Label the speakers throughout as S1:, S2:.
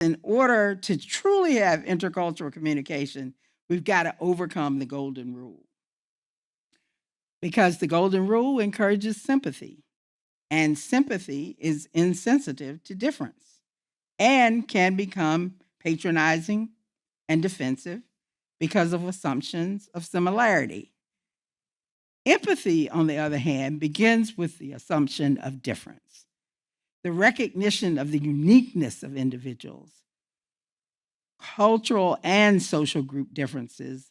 S1: In order to truly have intercultural communication, we've got to overcome the golden rule. Because the golden rule encourages sympathy, and sympathy is insensitive to difference and can become patronizing and defensive because of assumptions of similarity. Empathy, on the other hand, begins with the assumption of difference, the recognition of the uniqueness of individuals, cultural and social group differences,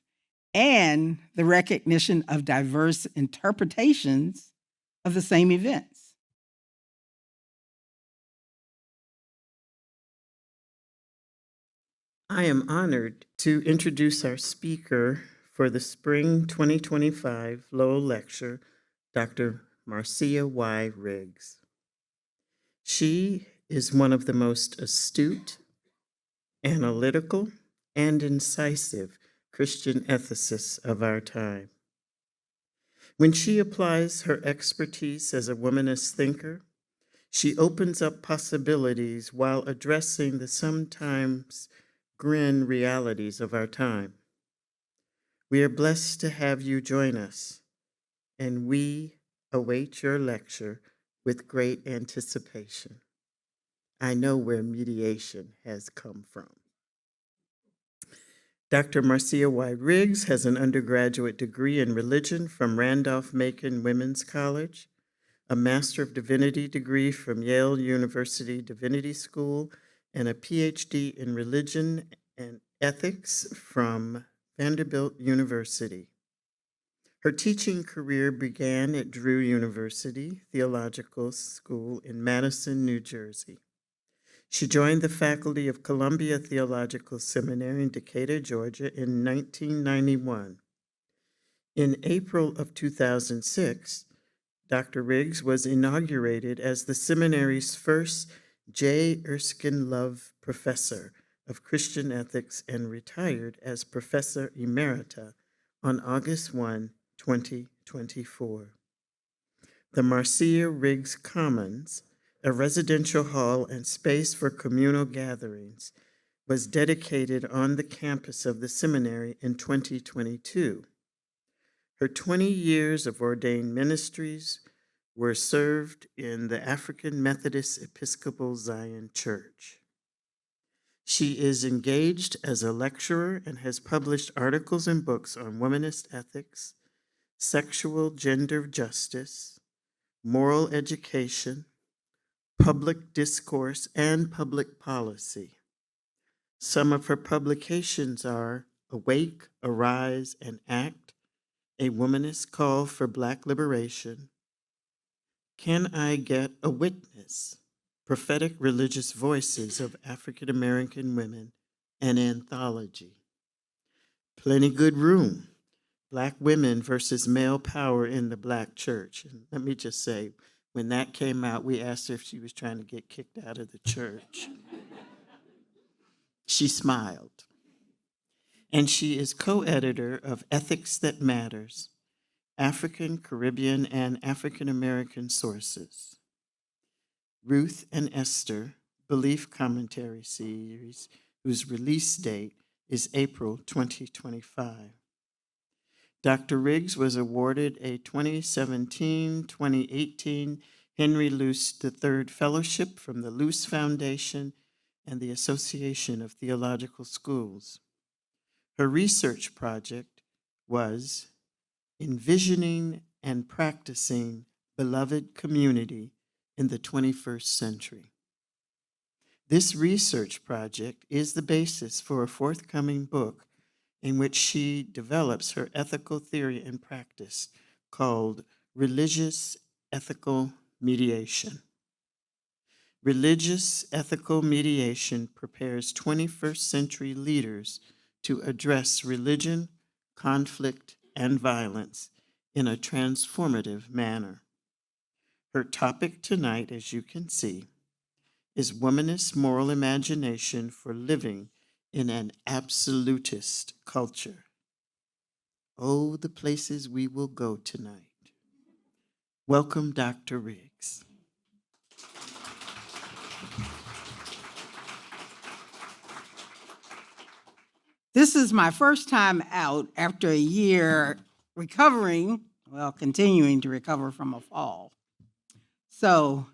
S1: and the recognition of diverse interpretations of the same events.
S2: I am honored to introduce our speaker for the Spring 2025 Lowell Lecture, Dr. Marcia Y. Riggs. She is one of the most astute, analytical, and incisive Christian ethicists of our time. When she applies her expertise as a womanist thinker, she opens up possibilities while addressing the sometimes grim realities of our time. We are blessed to have you join us, and we await your lecture with great anticipation. I know where mediation has come from. Dr. Marcia Y. Riggs has an undergraduate degree in religion from Randolph-Macon Women's College, a Master of Divinity degree from Yale University Divinity School, and a PhD in religion and ethics from Vanderbilt University. Her teaching career began at Drew University Theological School in Madison, New Jersey. She joined the faculty of Columbia Theological Seminary in Decatur, Georgia in 1991. In April of 2006, Dr. Riggs was inaugurated as the seminary's first J. Erskine Love Professor of Christian Ethics and retired as Professor Emerita on August 1, 2024. The Marcia Riggs Commons, a residential hall and space for communal gatherings, was dedicated on the campus of the seminary in 2022. Her 20 years of ordained ministries were served in the African Methodist Episcopal Zion Church. She is engaged as a lecturer and has published articles and books on womanist ethics, sexual gender justice, moral education, public discourse, and public policy. Some of her publications are Awake, Arise, and Act, A Womanist Call for Black Liberation, Can I Get a Witness? Prophetic Religious Voices of African American Women, and Anthology. Plenty Good Room, Black Women versus Male Power in the Black Church. And let me just say, when that came out, we asked her if she was trying to get kicked out of the church. She smiled. And she is co-editor of Ethics That Matters, African, Caribbean, and African American Sources. Ruth and Esther, Belief Commentary Series, whose release date is April 2025. Dr. Riggs was awarded a 2017-2018 Henry Luce III Fellowship from the Luce Foundation and the Association of Theological Schools. Her research project was Envisioning and Practicing Beloved Community in the 21st Century. This research project is the basis for a forthcoming book in which she develops her ethical theory and practice called Religious Ethical Mediation. Religious ethical mediation prepares 21st century leaders to address religion, conflict, and violence in a transformative manner. Her topic tonight, as you can see, is Womanist Moral Imagination for Living in an Absolutist Culture. Oh, the places we will go tonight. Welcome, Dr. Riggs.
S1: This is my first time out after a year recovering, well, continuing to recover from a fall. So,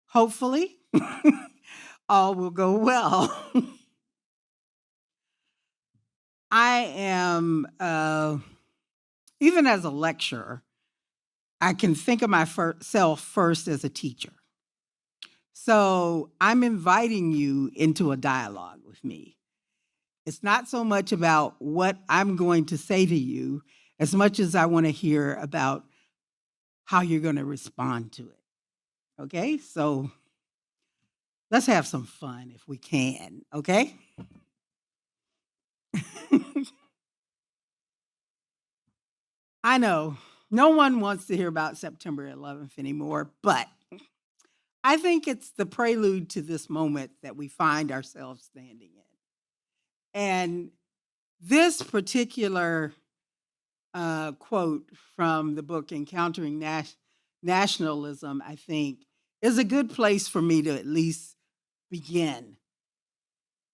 S1: hopefully, all will go well. I am, even as a lecturer, I can think of myself first as a teacher. So I'm inviting you into a dialogue with me. It's not so much about what I'm going to say to you as much as I want to hear about how you're going to respond to it. Okay? So let's have some fun if we can. Okay? I know no one wants to hear about September 11th anymore, but I think it's the prelude to this moment that we find ourselves standing in. And this particular quote from the book Encountering Nationalism, I think, is a good place for me to at least begin.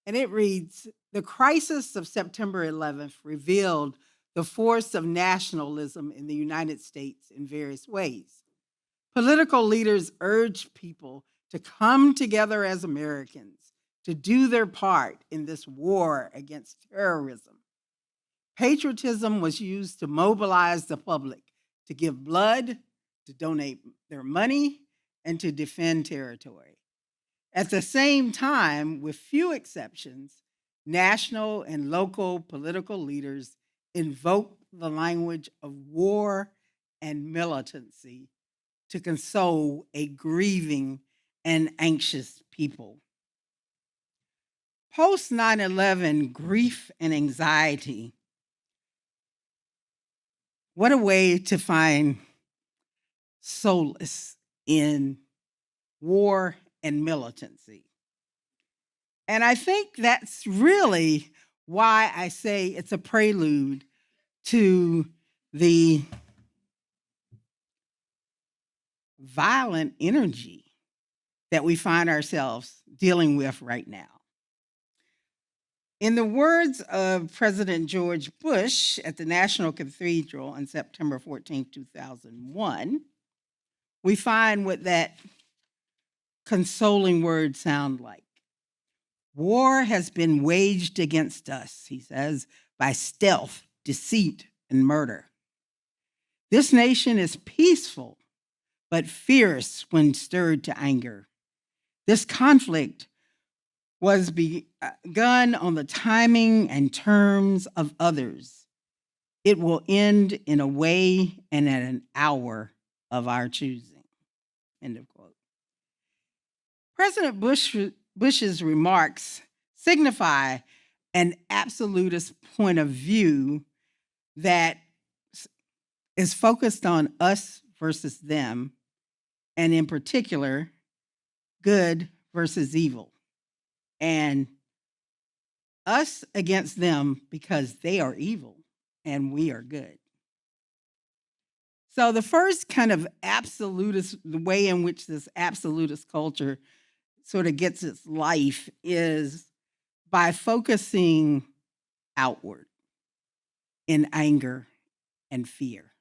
S1: And it reads, "The crisis of September 11th revealed the force of nationalism in the United States in various ways. Political leaders urged people to come together as Americans to do their part in this war against terrorism. Patriotism was used to mobilize the public to give blood, to donate their money, and to defend territory. At the same time, with few exceptions, national and local political leaders invoked the language of war and militancy to console a grieving and anxious people. Post 9/11 grief and anxiety. What a way to find solace in war and militancy. And I think that's really why I say it's a prelude to the violent energy that we find ourselves dealing with right now. In the words of President George Bush at the National Cathedral on September 14, 2001, we find what that consoling words sound like. War has been waged against us, he says, by stealth, deceit, and murder. This nation is peaceful, but fierce when stirred to anger. This conflict was begun on the timing and terms of others. It will end in a way and at an hour of our choosing. End of quote. President Bush's remarks signify an absolutist point of view that is focused on us versus them, and in particular, good versus evil. And us against them because they are evil and we are good. So the first kind of absolutist, the way in which this absolutist culture sort of gets its life is by focusing outward in anger and fear.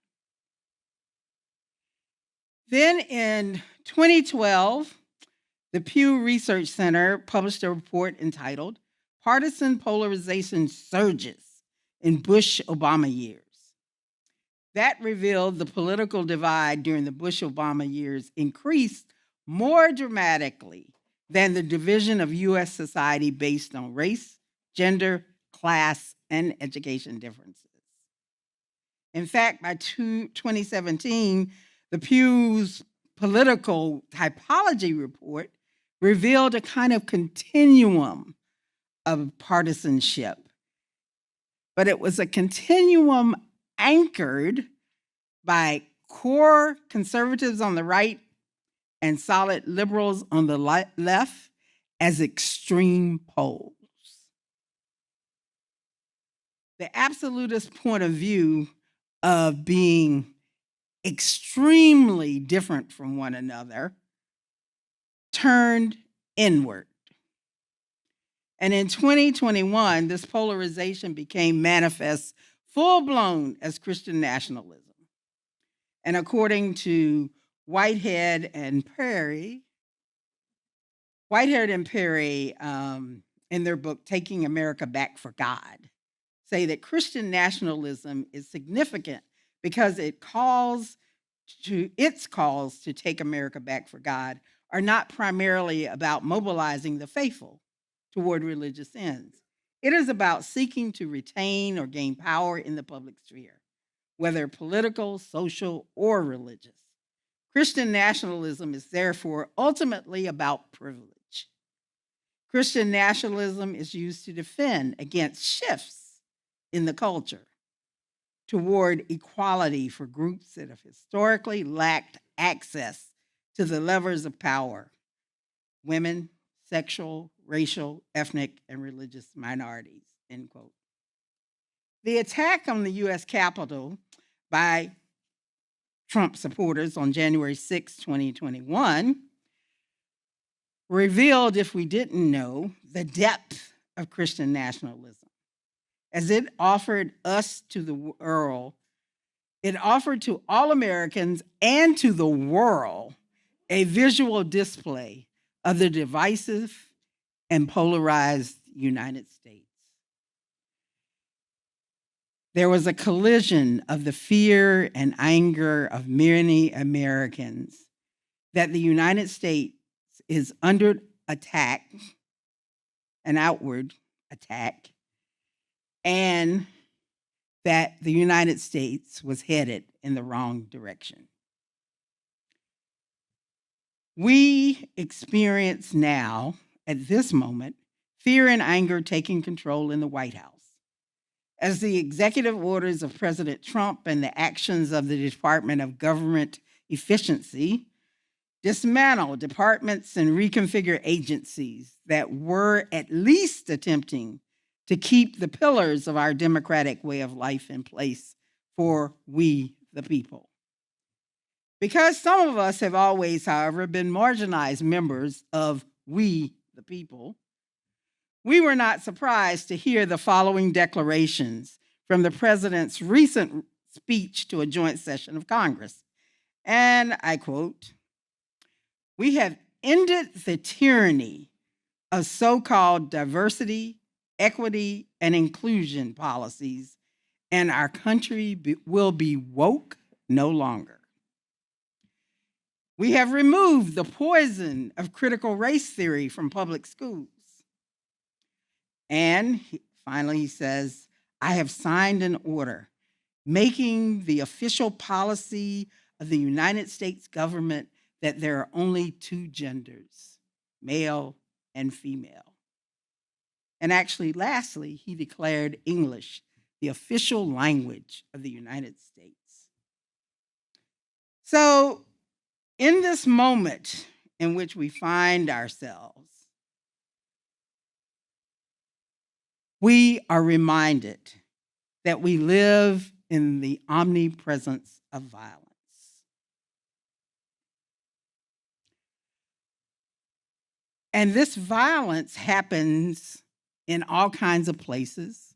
S1: Then in 2012, the Pew Research Center published a report entitled Partisan Polarization Surges in Bush-Obama Years. That revealed the political divide during the Bush-Obama years increased more dramatically than the division of U.S. society based on race, gender, class, and education differences. In fact, by 2017, the Pew's political typology report revealed a kind of continuum of partisanship. But it was a continuum anchored by core conservatives on the right and solid liberals on the left as extreme poles. The absolutist point of view of being extremely different from one another turned inward. And in 2021, this polarization became manifest full-blown as Christian nationalism. And according to Whitehead and Perry, in their book, Taking America Back for God, say that Christian nationalism is significant because its calls to take America back for God are not primarily about mobilizing the faithful toward religious ends. It is about seeking to retain or gain power in the public sphere, whether political, social, or religious. Christian nationalism is therefore ultimately about privilege. Christian nationalism is used to defend against shifts in the culture toward equality for groups that have historically lacked access to the levers of power: women, sexual, racial, ethnic, and religious minorities, end quote. The attack on the U.S. Capitol by Trump supporters on January 6, 2021, revealed, if we didn't know, the depth of Christian nationalism, as it offered to all Americans and to the world a visual display of the divisive and polarized United States. There was a collision of the fear and anger of many Americans that the United States is under attack, an outward attack, and that the United States was headed in the wrong direction. We experience now, at this moment, fear and anger taking control in the White House, as the executive orders of President Trump and the actions of the Department of Government Efficiency dismantle departments and reconfigure agencies that were at least attempting to keep the pillars of our democratic way of life in place for we, the people. Because some of us have always, however, been marginalized members of we, the people, we were not surprised to hear the following declarations from the president's recent speech to a joint session of Congress. And I quote, "We have ended the tyranny of so-called diversity, equity, and inclusion policies, and our country will be woke no longer. We have removed the poison of critical race theory from public schools." And finally, he says, "I have signed an order making the official policy of the United States government that there are only two genders, male and female." And actually, lastly, he declared English the official language of the United States. So, in this moment in which we find ourselves, we are reminded that we live in the omnipresence of violence. And this violence happens in all kinds of places.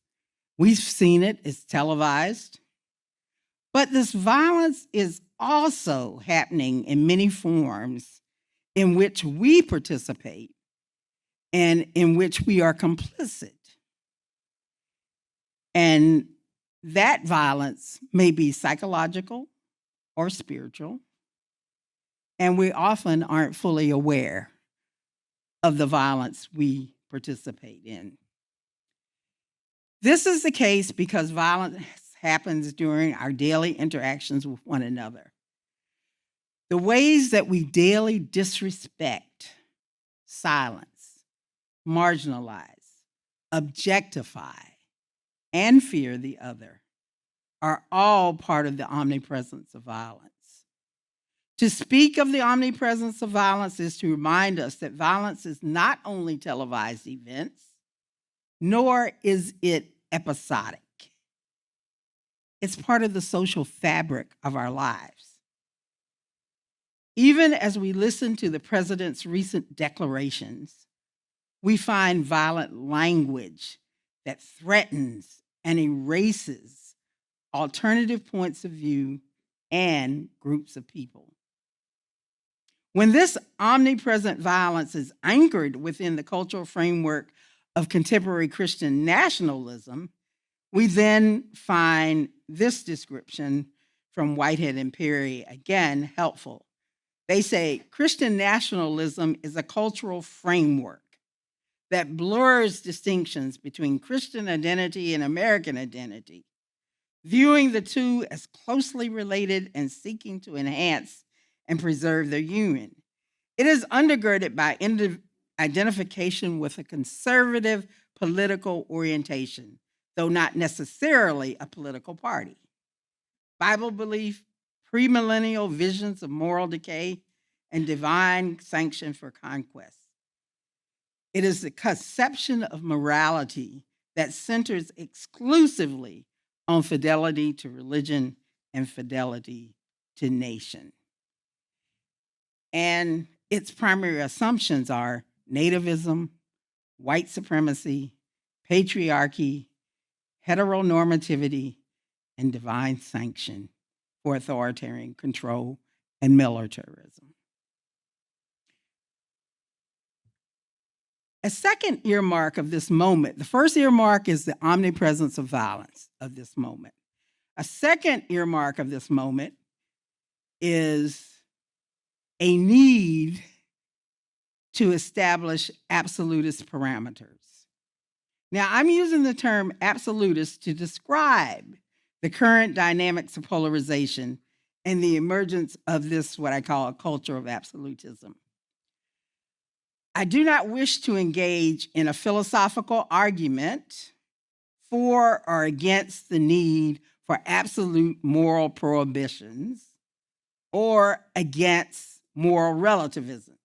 S1: We've seen it, it's televised. But this violence is also happening in many forms in which we participate and in which we are complicit. And that violence may be psychological or spiritual, and we often aren't fully aware of the violence we participate in. This is the case because violence happens during our daily interactions with one another. The ways that we daily disrespect, silence, marginalize, objectify, and fear the other are all part of the omnipresence of violence. To speak of the omnipresence of violence is to remind us that violence is not only televised events, nor is it episodic. It's part of the social fabric of our lives. Even as we listen to the president's recent declarations, we find violent language that threatens and erases alternative points of view and groups of people. When this omnipresent violence is anchored within the cultural framework of contemporary Christian nationalism, we then find this description from Whitehead and Perry, again, helpful. They say Christian nationalism is a cultural framework that blurs distinctions between Christian identity and American identity, viewing the two as closely related and seeking to enhance and preserve their union. It is undergirded by identification with a conservative political orientation, though not necessarily a political party. Bible belief, premillennial visions of moral decay, and divine sanction for conquest. It is the conception of morality that centers exclusively on fidelity to religion and fidelity to nation. And its primary assumptions are nativism, white supremacy, patriarchy, heteronormativity, and divine sanction for authoritarian control and militarism. A second earmark of this moment, the first earmark is the omnipresence of violence of this moment. A second earmark of this moment is a need to establish absolutist parameters. Now, I'm using the term absolutist to describe the current dynamics of polarization and the emergence of this, what I call a culture of absolutism. I do not wish to engage in a philosophical argument for or against the need for absolute moral prohibitions or against moral relativism.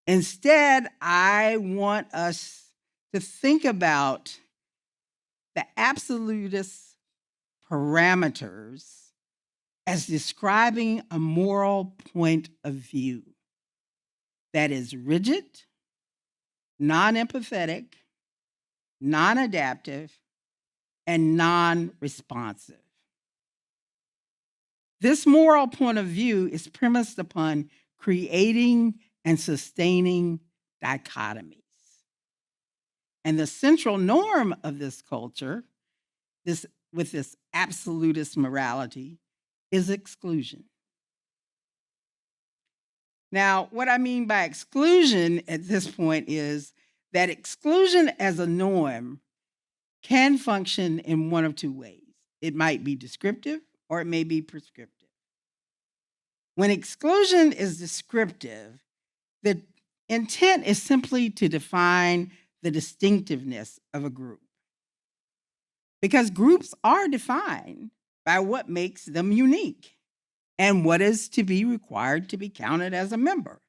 S1: Instead, I want us to think about the absolutist parameters as describing a moral point of view that is rigid, non-empathetic, non-adaptive, and non-responsive. This moral point of view is premised upon creating and sustaining dichotomies. And the central norm of this culture, with this absolutist morality, is exclusion. Now, what I mean by exclusion at this point is that exclusion as a norm can function in one of two ways. It might be descriptive or it may be prescriptive. When exclusion is descriptive, the intent is simply to define the distinctiveness of a group. Because groups are defined by what makes them unique and what is to be required to be counted as a member.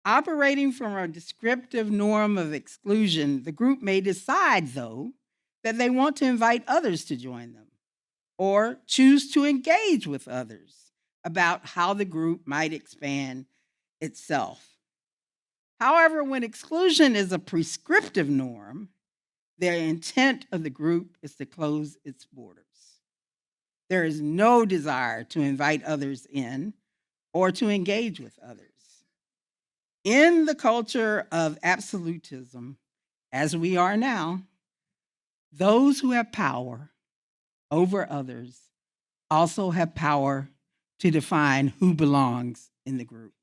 S1: Operating from a descriptive norm of exclusion, the group may decide, though, that they want to invite others to join them or choose to engage with others about how the group might expand itself. However, when exclusion is a prescriptive norm, the intent of the group is to close its borders. There is no desire to invite others in or to engage with others. In the culture of absolutism, as we are now, those who have power over others also have power to define who belongs in the group.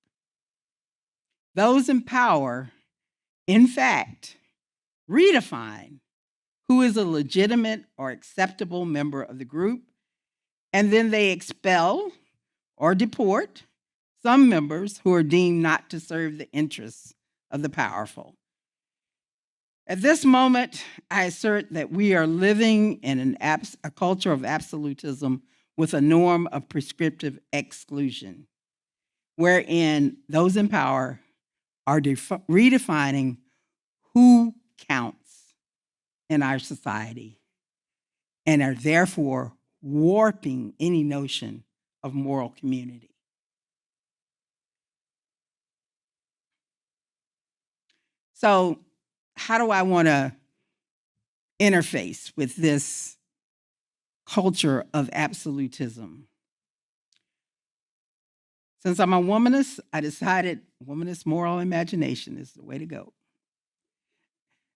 S1: Those in power, in fact, redefine who is a legitimate or acceptable member of the group, and then they expel or deport some members who are deemed not to serve the interests of the powerful. At this moment, I assert that we are living in a culture of absolutism with a norm of prescriptive exclusion, wherein those in power are redefining who counts in our society and are therefore warping any notion of moral community. So, how do I want to interface with this culture of absolutism? Since I'm a womanist, I decided womanist moral imagination is the way to go.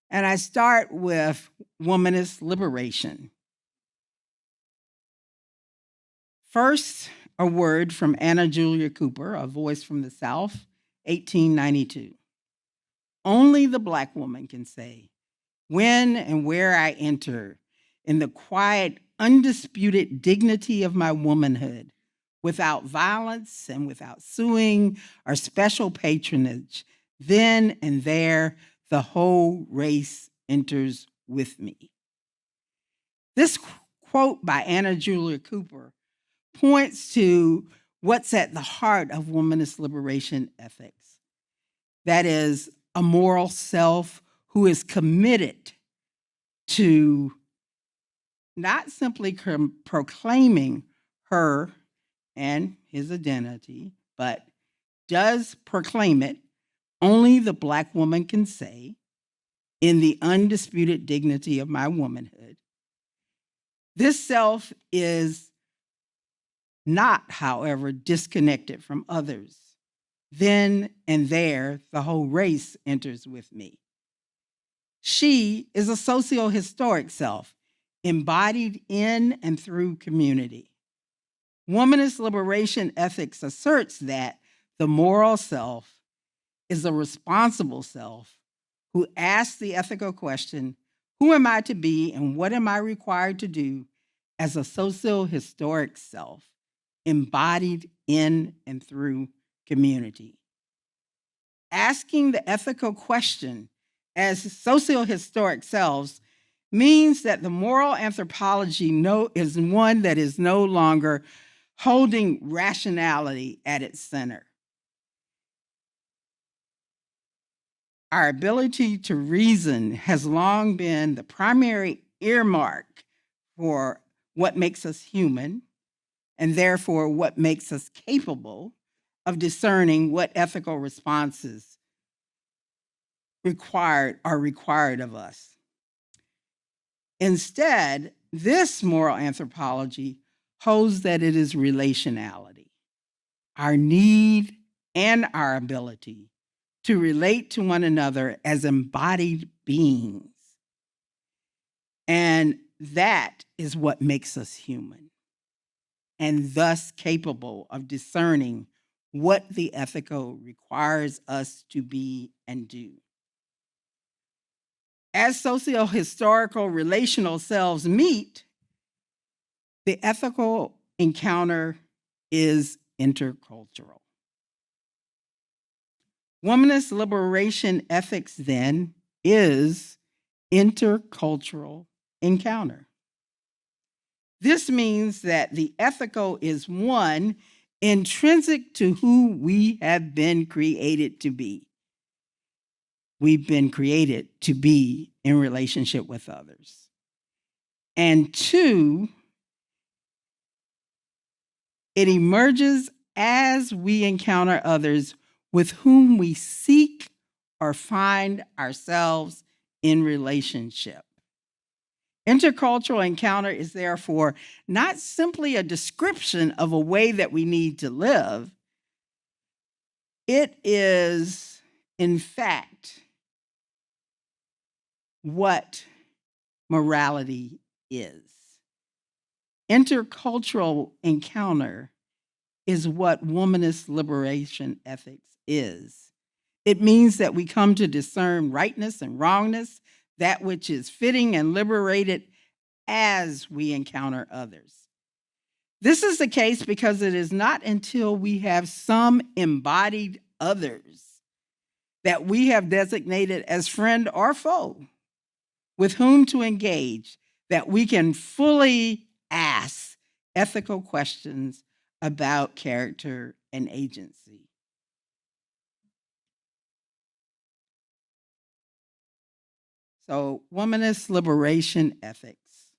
S1: And I start with womanist liberation. First, a word from Anna Julia Cooper, A Voice from the South, 1892. Only the Black woman can say, when and where I enter, in the quiet, undisputed dignity of my womanhood, without violence and without suing or special patronage, then and there the whole race enters with me. This quote by Anna Julia Cooper points to what's at the heart of womanist liberation ethics. That is, a moral self who is committed to not simply proclaiming her and his identity, but does proclaim it. Only the Black woman can say, in the undisputed dignity of my womanhood. This self is not, however, disconnected from others. Then and there, the whole race enters with me. She is a socio-historic self, embodied in and through community. Womanist liberation ethics asserts that the moral self is a responsible self who asks the ethical question, who am I to be and what am I required to do as a socio-historic self, embodied in and through community? Asking the ethical question as socio-historic selves means that the moral anthropology is one that is no longer holding rationality at its center. Our ability to reason has long been the primary earmark for what makes us human, and therefore what makes us capable of discerning what ethical responses are required of us. Instead, this moral anthropology holds that it is relationality, our need and our ability to relate to one another as embodied beings. And that is what makes us human, and thus capable of discerning what the ethical requires us to be and do. As socio-historical relational selves meet, the ethical encounter is intercultural. Womanist liberation ethics, then, is intercultural encounter. This means that the ethical is one intrinsic to who we have been created to be. We've been created to be in relationship with others. And two, it emerges as we encounter others with whom we seek or find ourselves in relationship. Intercultural encounter is therefore not simply a description of a way that we need to live. It is, in fact, what morality is. Intercultural encounter is what womanist liberation ethics is. It means that we come to discern rightness and wrongness, that which is fitting and liberated as we encounter others. This is the case because it is not until we have some embodied others that we have designated as friend or foe with whom to engage that we can fully ask ethical questions about character and agency. So, womanist liberation ethics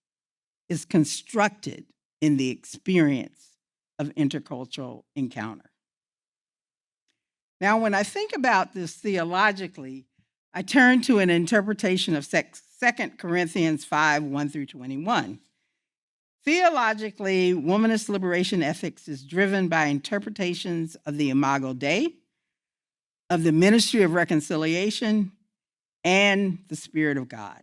S1: is constructed in the experience of intercultural encounter. Now, when I think about this theologically, I turn to an interpretation of 2 Corinthians 5, 1 through 21. Theologically, womanist liberation ethics is driven by interpretations of the Imago Dei, of the ministry of reconciliation, and the Spirit of God.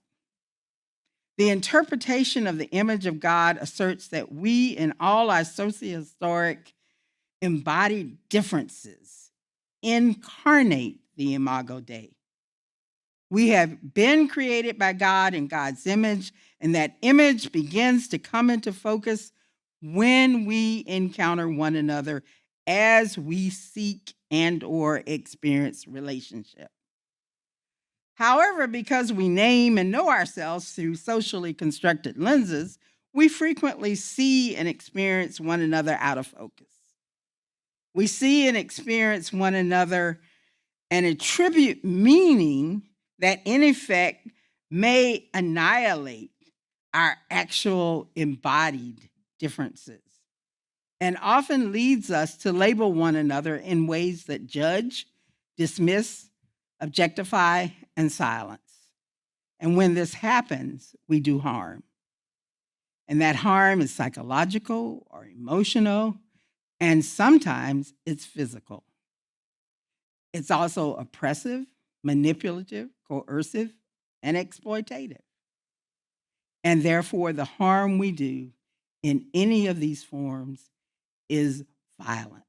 S1: The interpretation of the image of God asserts that we, in all our socio-historic embodied differences, incarnate the Imago Dei. We have been created by God in God's image, and that image begins to come into focus when we encounter one another as we seek and or experience relationship. However, because we name and know ourselves through socially constructed lenses, we frequently see and experience one another out of focus. We see and experience one another and attribute meaning that in effect may annihilate our actual embodied differences, and often leads us to label one another in ways that judge, dismiss, objectify, and silence. And when this happens, we do harm. And that harm is psychological or emotional, and sometimes it's physical. It's also oppressive, manipulative, coercive, and exploitative. And therefore, the harm we do in any of these forms is violence.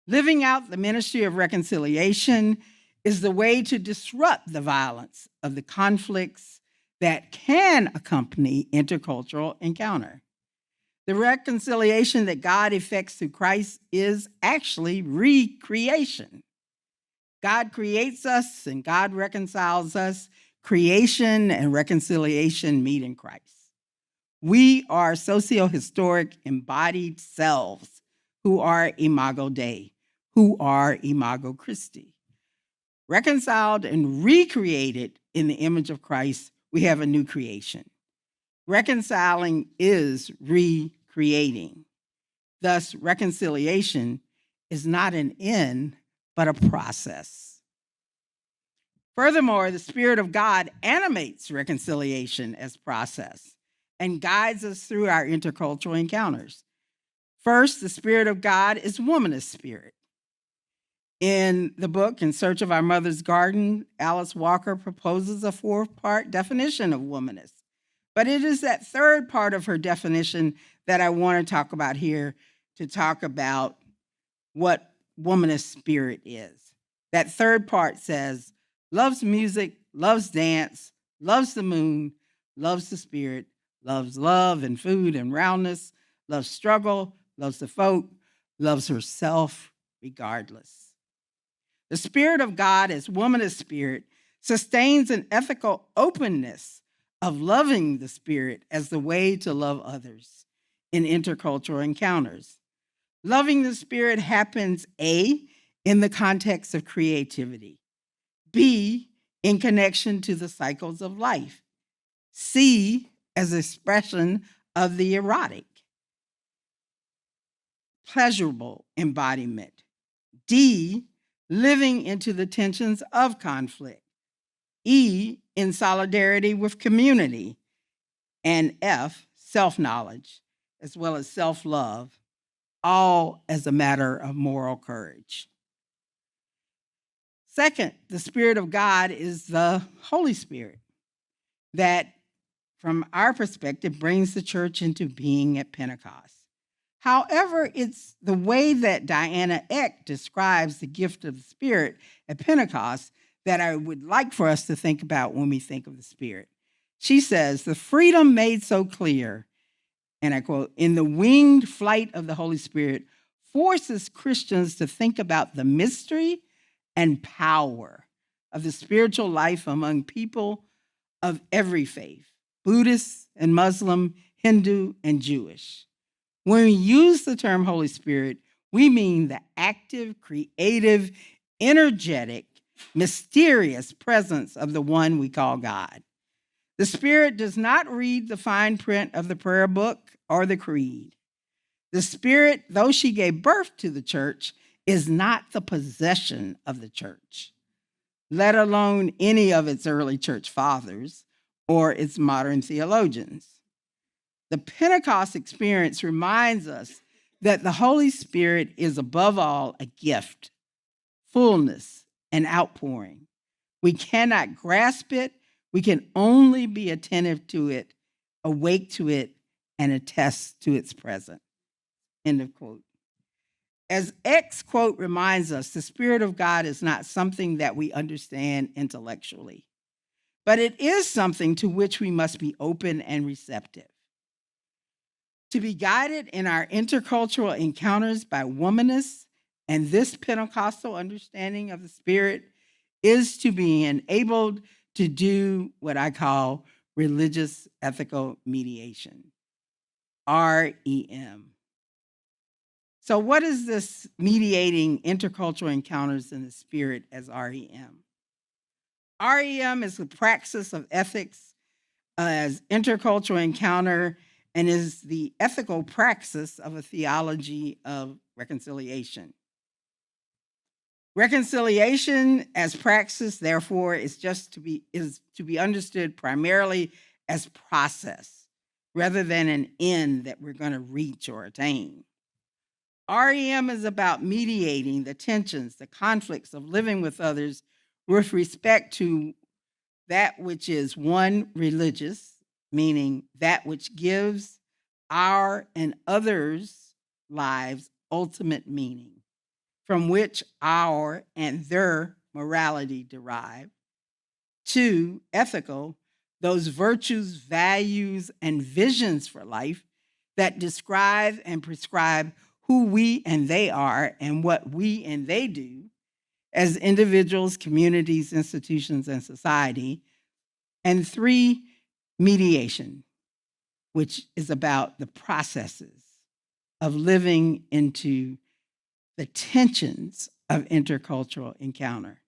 S1: Living out the ministry of reconciliation is the way to disrupt the violence of the conflicts that can accompany intercultural encounter. The reconciliation that God effects through Christ is actually recreation. God creates us and God reconciles us. Creation and reconciliation meet in Christ. We are socio-historic embodied selves who are Imago Dei, who are Imago Christi. Reconciled and recreated in the image of Christ, we have a new creation. Reconciling is recreating. Thus, reconciliation is not an end, but a process. Furthermore, the Spirit of God animates reconciliation as process and guides us through our intercultural encounters. First, the Spirit of God is womanist spirit. In the book, In Search of Our Mother's Garden, Alice Walker proposes a 4-part definition of womanist. But it is that third part of her definition that I want to talk about here, to talk about what womanist spirit is. That third part says, loves music, loves dance, loves the moon, loves the spirit, loves love and food and roundness, loves struggle, loves the folk, loves herself regardless. The Spirit of God as womanist spirit sustains an ethical openness of loving the Spirit as the way to love others in intercultural encounters. Loving the Spirit happens A, in the context of creativity, B, in connection to the cycles of life, C, as expression of the erotic, pleasurable embodiment, D, living into the tensions of conflict, E, in solidarity with community, and F, self-knowledge, as well as self-love, all as a matter of moral courage. Second, the Spirit of God is the Holy Spirit that, from our perspective, brings the church into being at Pentecost. However, it's the way that Diana Eck describes the gift of the Spirit at Pentecost that I would like for us to think about when we think of the Spirit. She says, the freedom made so clear, and I quote, in the winged flight of the Holy Spirit forces Christians to think about the mystery and power of the spiritual life among people of every faith, Buddhist and Muslim, Hindu and Jewish. When we use the term Holy Spirit, we mean the active, creative, energetic, mysterious presence of the one we call God. The Spirit does not read the fine print of the prayer book or the creed. The Spirit, though she gave birth to the church, is not the possession of the church. let alone any of its early church fathers or its modern theologians. The Pentecost experience reminds us that the Holy Spirit is above all a gift, fullness, and outpouring. We cannot grasp it. We can only be attentive to it, awake to it, and attest to its presence. End of quote. As X quote reminds us, the Spirit of God is not something that we understand intellectually, but it is something to which we must be open and receptive. To be guided in our intercultural encounters by womanists and this Pentecostal understanding of the Spirit is to be enabled to do what I call religious ethical mediation, REM. So what is this mediating intercultural encounters in the Spirit as REM? REM is the praxis of ethics as intercultural encounter and is the ethical praxis of a theology of reconciliation. Reconciliation as praxis, therefore, is to be understood primarily as process rather than an end that we're going to reach or attain. REM is about mediating the tensions, the conflicts of living with others with respect to that which is one, religious, meaning that which gives our and others' lives ultimate meaning, from which our and their morality derive. Two, ethical, those virtues, values, and visions for life that describe and prescribe who we and they are and what we and they do as individuals, communities, institutions, and society. And three, mediation, which is about the processes of living into the tensions of intercultural encounter.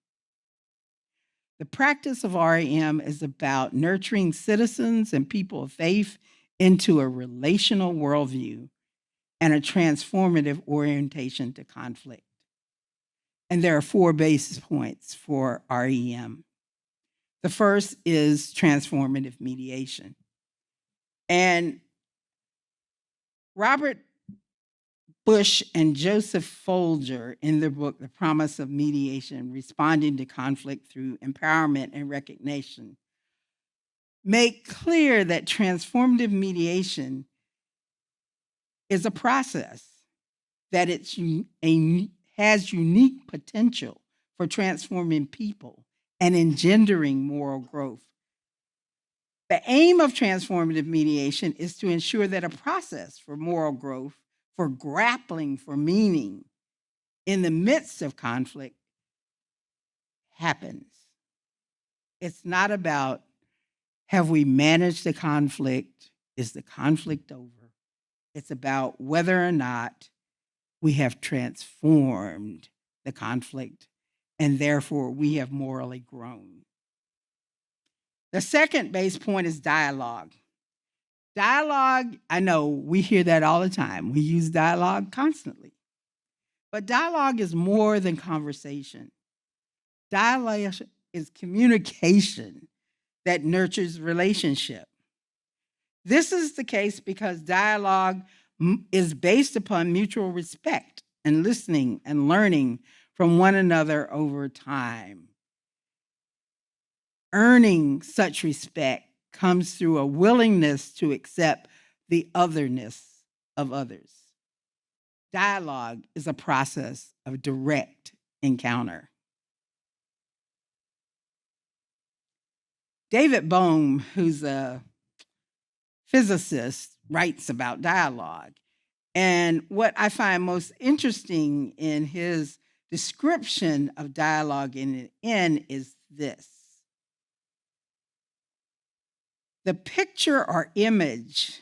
S1: The practice of REM is about nurturing citizens and people of faith into a relational worldview and a transformative orientation to conflict. And there are 4 basis points for REM. The first is transformative mediation. And Robert Bush and Joseph Folger, in their book, The Promise of Mediation, Responding to Conflict Through Empowerment and Recognition, make clear that transformative mediation is a process, that has unique potential for transforming people and engendering moral growth. The aim of transformative mediation is to ensure that a process for moral growth, for grappling for meaning in the midst of conflict happens. It's not about, have we managed the conflict? Is the conflict over? It's about whether or not we have transformed the conflict and therefore we have morally grown. The second base point is dialogue. Dialogue, I know we hear that all the time. We use dialogue constantly. But dialogue is more than conversation. Dialogue is communication that nurtures relationship. This is the case because dialogue is based upon mutual respect and listening and learning from one another over time. Earning such respect comes through a willingness to accept the otherness of others. Dialogue is a process of direct encounter. David Bohm, who's a physicist, writes about dialogue. And what I find most interesting in his description of dialogue in the end is this. The picture or image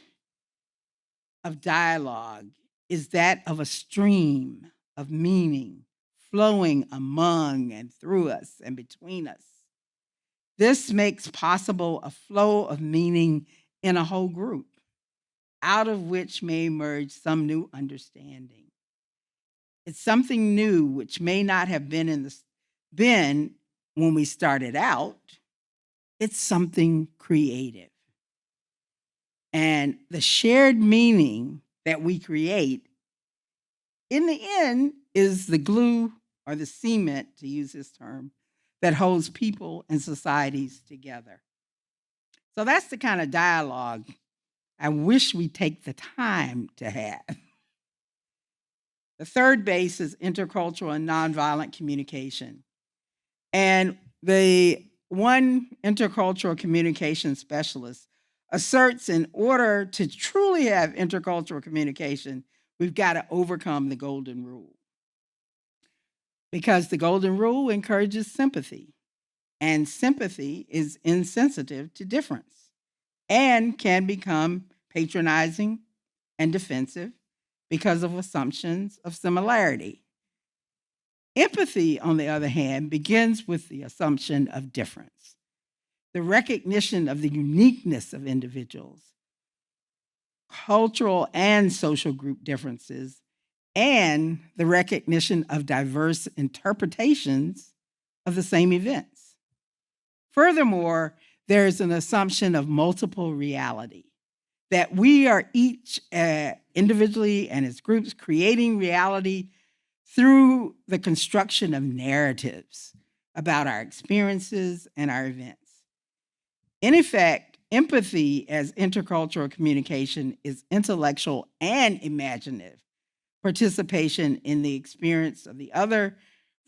S1: of dialogue is that of a stream of meaning flowing among and through us and between us. This makes possible a flow of meaning in a whole group, out of which may emerge some new understanding. It's something new which may not have been when we started out, it's something creative. And the shared meaning that we create, in the end, is the glue or the cement, to use this term, that holds people and societies together. So that's the kind of dialogue I wish we take the time to have. The third base is intercultural and nonviolent communication. And the one intercultural communication specialist asserts in order to truly have intercultural communication, we've got to overcome the golden rule. Because the golden rule encourages sympathy, and sympathy is insensitive to difference and can become patronizing and defensive because of assumptions of similarity. Empathy, on the other hand, begins with the assumption of difference, the recognition of the uniqueness of individuals, cultural and social group differences, and the recognition of diverse interpretations of the same events. Furthermore, there's an assumption of multiple reality, that we are each individually and as groups creating reality through the construction of narratives about our experiences and our events. In effect, empathy as intercultural communication is intellectual and imaginative participation in the experience of the other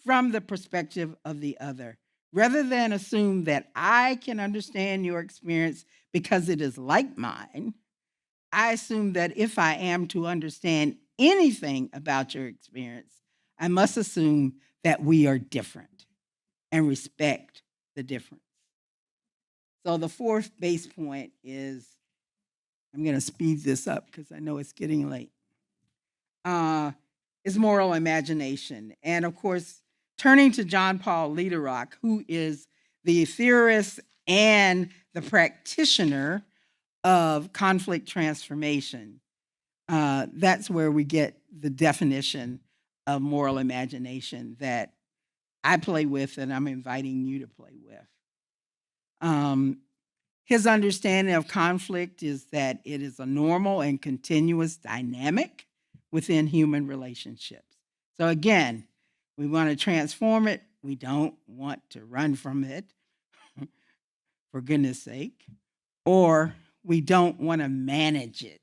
S1: from the perspective of the other, rather than assume that I can understand your experience because it is like mine. I assume that if I am to understand anything about your experience, I must assume that we are different and respect the difference. So the fourth base point is, I'm going to speed this up because I know it's getting late, is moral imagination. And of course, turning to John Paul Lederach, who is the theorist and the practitioner of conflict transformation, that's where we get the definition of moral imagination that I play with and I'm inviting you to play with. His understanding of conflict is that it is a normal and continuous dynamic within human relationships. So again, we want to transform it. We don't want to run from it, for goodness sake, or we don't want to manage it.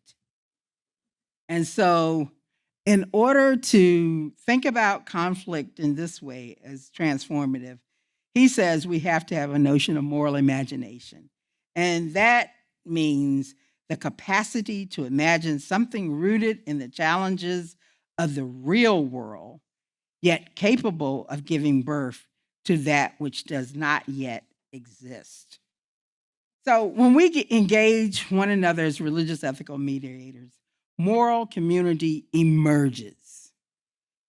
S1: And so in order to think about conflict in this way as transformative, he says we have to have a notion of moral imagination. And that means the capacity to imagine something rooted in the challenges of the real world, yet capable of giving birth to that which does not yet exist. So when we engage one another as religious ethical mediators, moral community emerges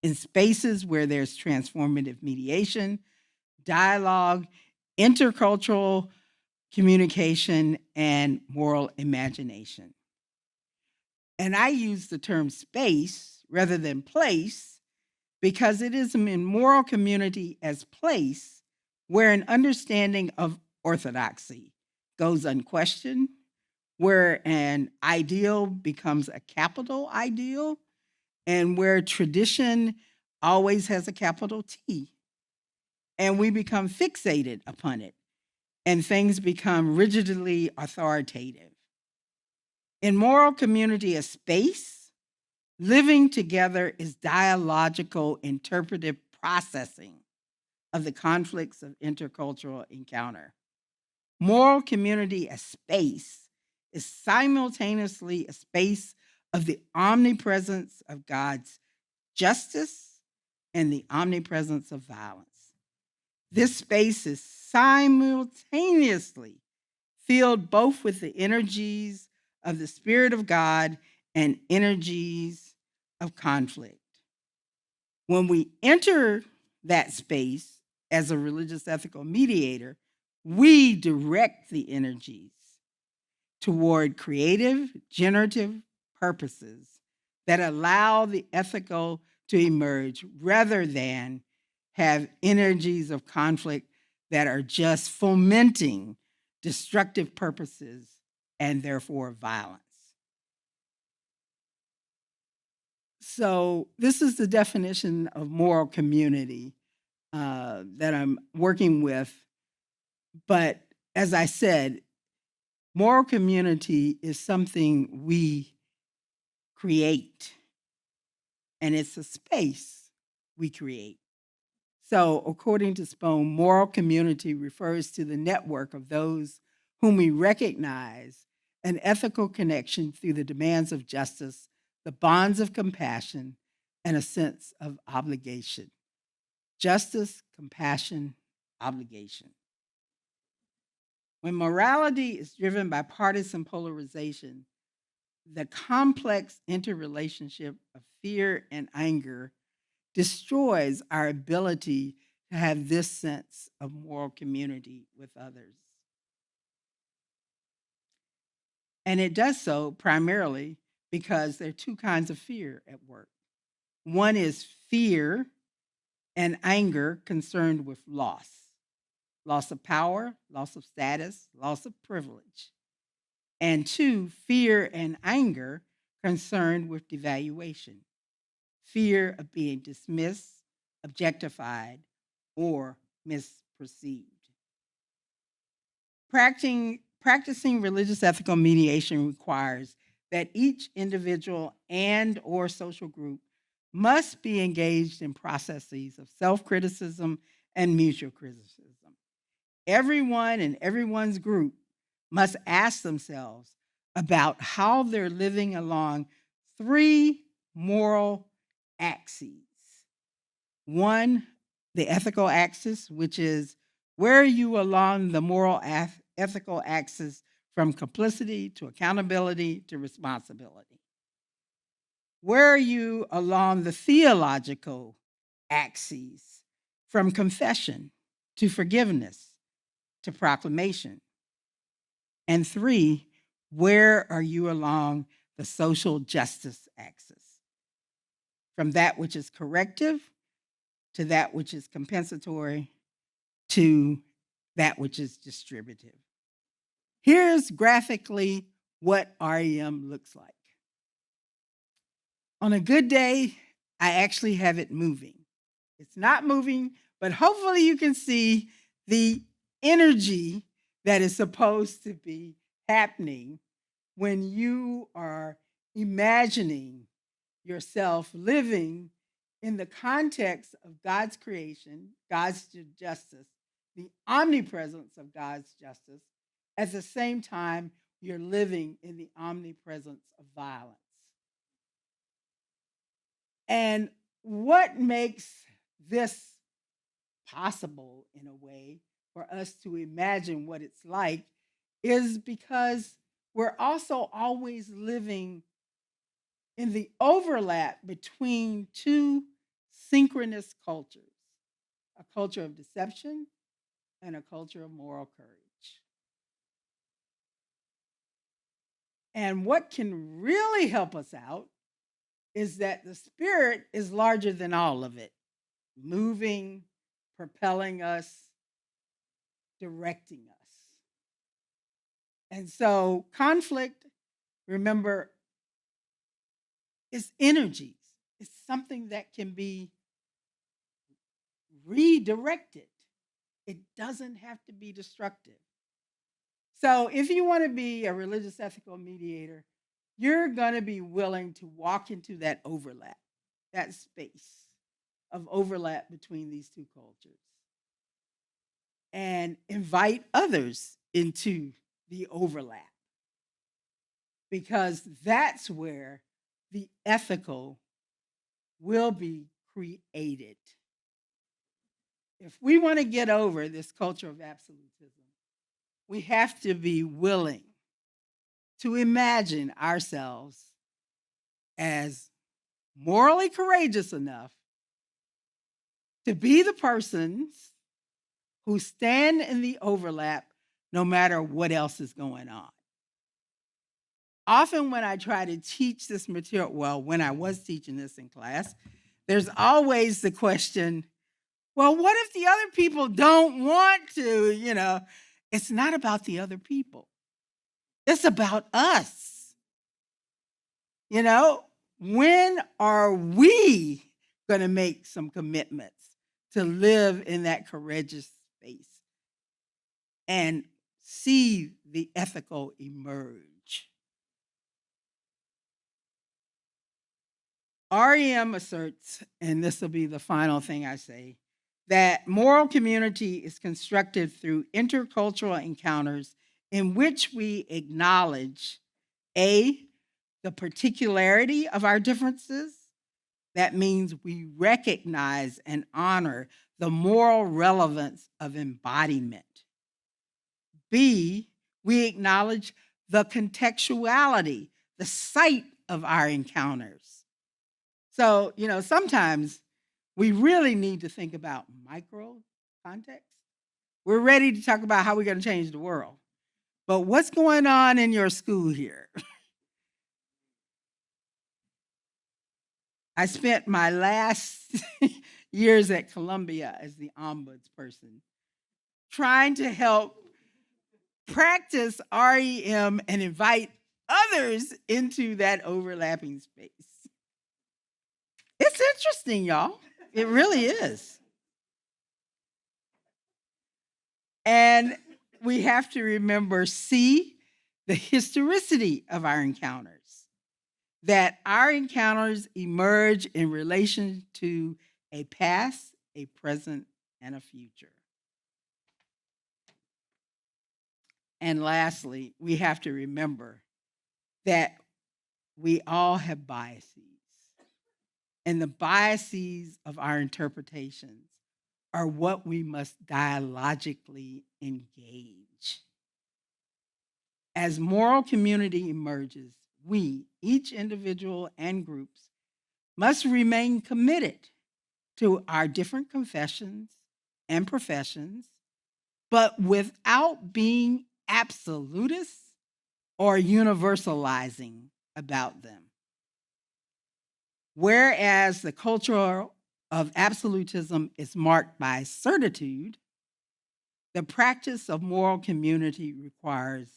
S1: in spaces where there's transformative mediation, dialogue, intercultural communication, and moral imagination. And I use the term space rather than place because it is in moral community as place where an understanding of orthodoxy goes unquestioned, where an ideal becomes a capital ideal, and where tradition always has a capital T. And we become fixated upon it, and things become rigidly authoritative. In moral community as space, living together is dialogical interpretive processing of the conflicts of intercultural encounter. Moral community as space is simultaneously a space of the omnipresence of God's justice and the omnipresence of violence. This space is simultaneously filled both with the energies of the Spirit of God and energies of conflict. When we enter that space as a religious ethical mediator, we direct the energies toward creative, generative purposes that allow the ethical to emerge rather than have energies of conflict that are just fomenting destructive purposes and therefore violence. So this is the definition of moral community that I'm working with. But as I said, moral community is something we create, and it's a space we create. So according to Spohn, moral community refers to the network of those whom we recognize an ethical connection through the demands of justice, the bonds of compassion, and a sense of obligation. Justice, compassion, obligation. When morality is driven by partisan polarization, the complex interrelationship of fear and anger destroys our ability to have this sense of moral community with others. And it does so primarily because there are two kinds of fear at work. One is fear and anger concerned with loss of power, loss of status, loss of privilege. And two, fear and anger concerned with devaluation, fear of being dismissed, objectified, or misperceived. Practicing religious ethical mediation requires that each individual and or social group must be engaged in processes of self-criticism and mutual criticism. Everyone in everyone's group must ask themselves about how they're living along three moral axes. One, the ethical axis, which is where are you along the moral ethical axis from complicity to accountability to responsibility? Where are you along the theological axes from confession to forgiveness to proclamation? And three, where are you along the social justice axis? From that which is corrective to that which is compensatory to that which is distributive. Here's graphically what REM looks like. On a good day, I actually have it moving. It's not moving, but hopefully you can see the energy that is supposed to be happening when you are imagining yourself living in the context of God's creation, God's justice, the omnipresence of God's justice. At the same time, you're living in the omnipresence of violence. And what makes this possible in a way for us to imagine what it's like is because we're also always living in the overlap between two synchronous cultures, a culture of deception and a culture of moral courage. And what can really help us out is that the Spirit is larger than all of it, moving, propelling us, directing us. And so conflict, remember, is energies. It's something that can be redirected. It doesn't have to be destructive. So if you want to be a religious ethical mediator, you're going to be willing to walk into that overlap, that space of overlap between these two cultures, and invite others into the overlap, because that's where the ethical will be created. If we want to get over this culture of absolutism, we have to be willing to imagine ourselves as morally courageous enough to be the persons who stand in the overlap no matter what else is going on. Often when I try to teach this material, well, when I was teaching this in class, there's always the question, Well, what if the other people don't want to? It's not about the other people. It's about us. You know, when are we going to make some commitments to live in that courageous space and see the ethical emerge? REM asserts, and this will be the final thing I say, that moral community is constructed through intercultural encounters in which we acknowledge A, the particularity of our differences. That means we recognize and honor the moral relevance of embodiment. B, we acknowledge the contextuality, the site of our encounters. So, sometimes we really need to think about micro context. We're ready to talk about how we're going to change the world. But what's going on in your school here? I spent my last years at Columbia as the ombudsperson, trying to help practice REM and invite others into that overlapping space. It's interesting, y'all. It really is. And we have to remember, C, the historicity of our encounters, that our encounters emerge in relation to a past, a present, and a future. And lastly, we have to remember that we all have biases, and the biases of our interpretations are what we must dialogically engage. As moral community emerges, we, each individual and groups, must remain committed to our different confessions and professions, but without being absolutists or universalizing about them. Whereas the culture of absolutism is marked by certitude, the practice of moral community requires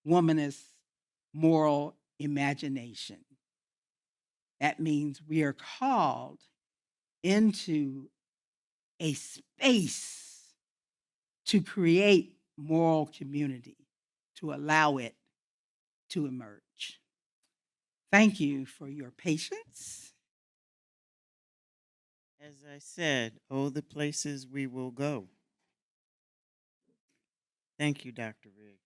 S1: womanist moral imagination. That means we are called into a space to create moral community, to allow it to emerge. Thank you for your patience.
S2: As I said, oh, the places we will go. Thank you, Dr. Riggs.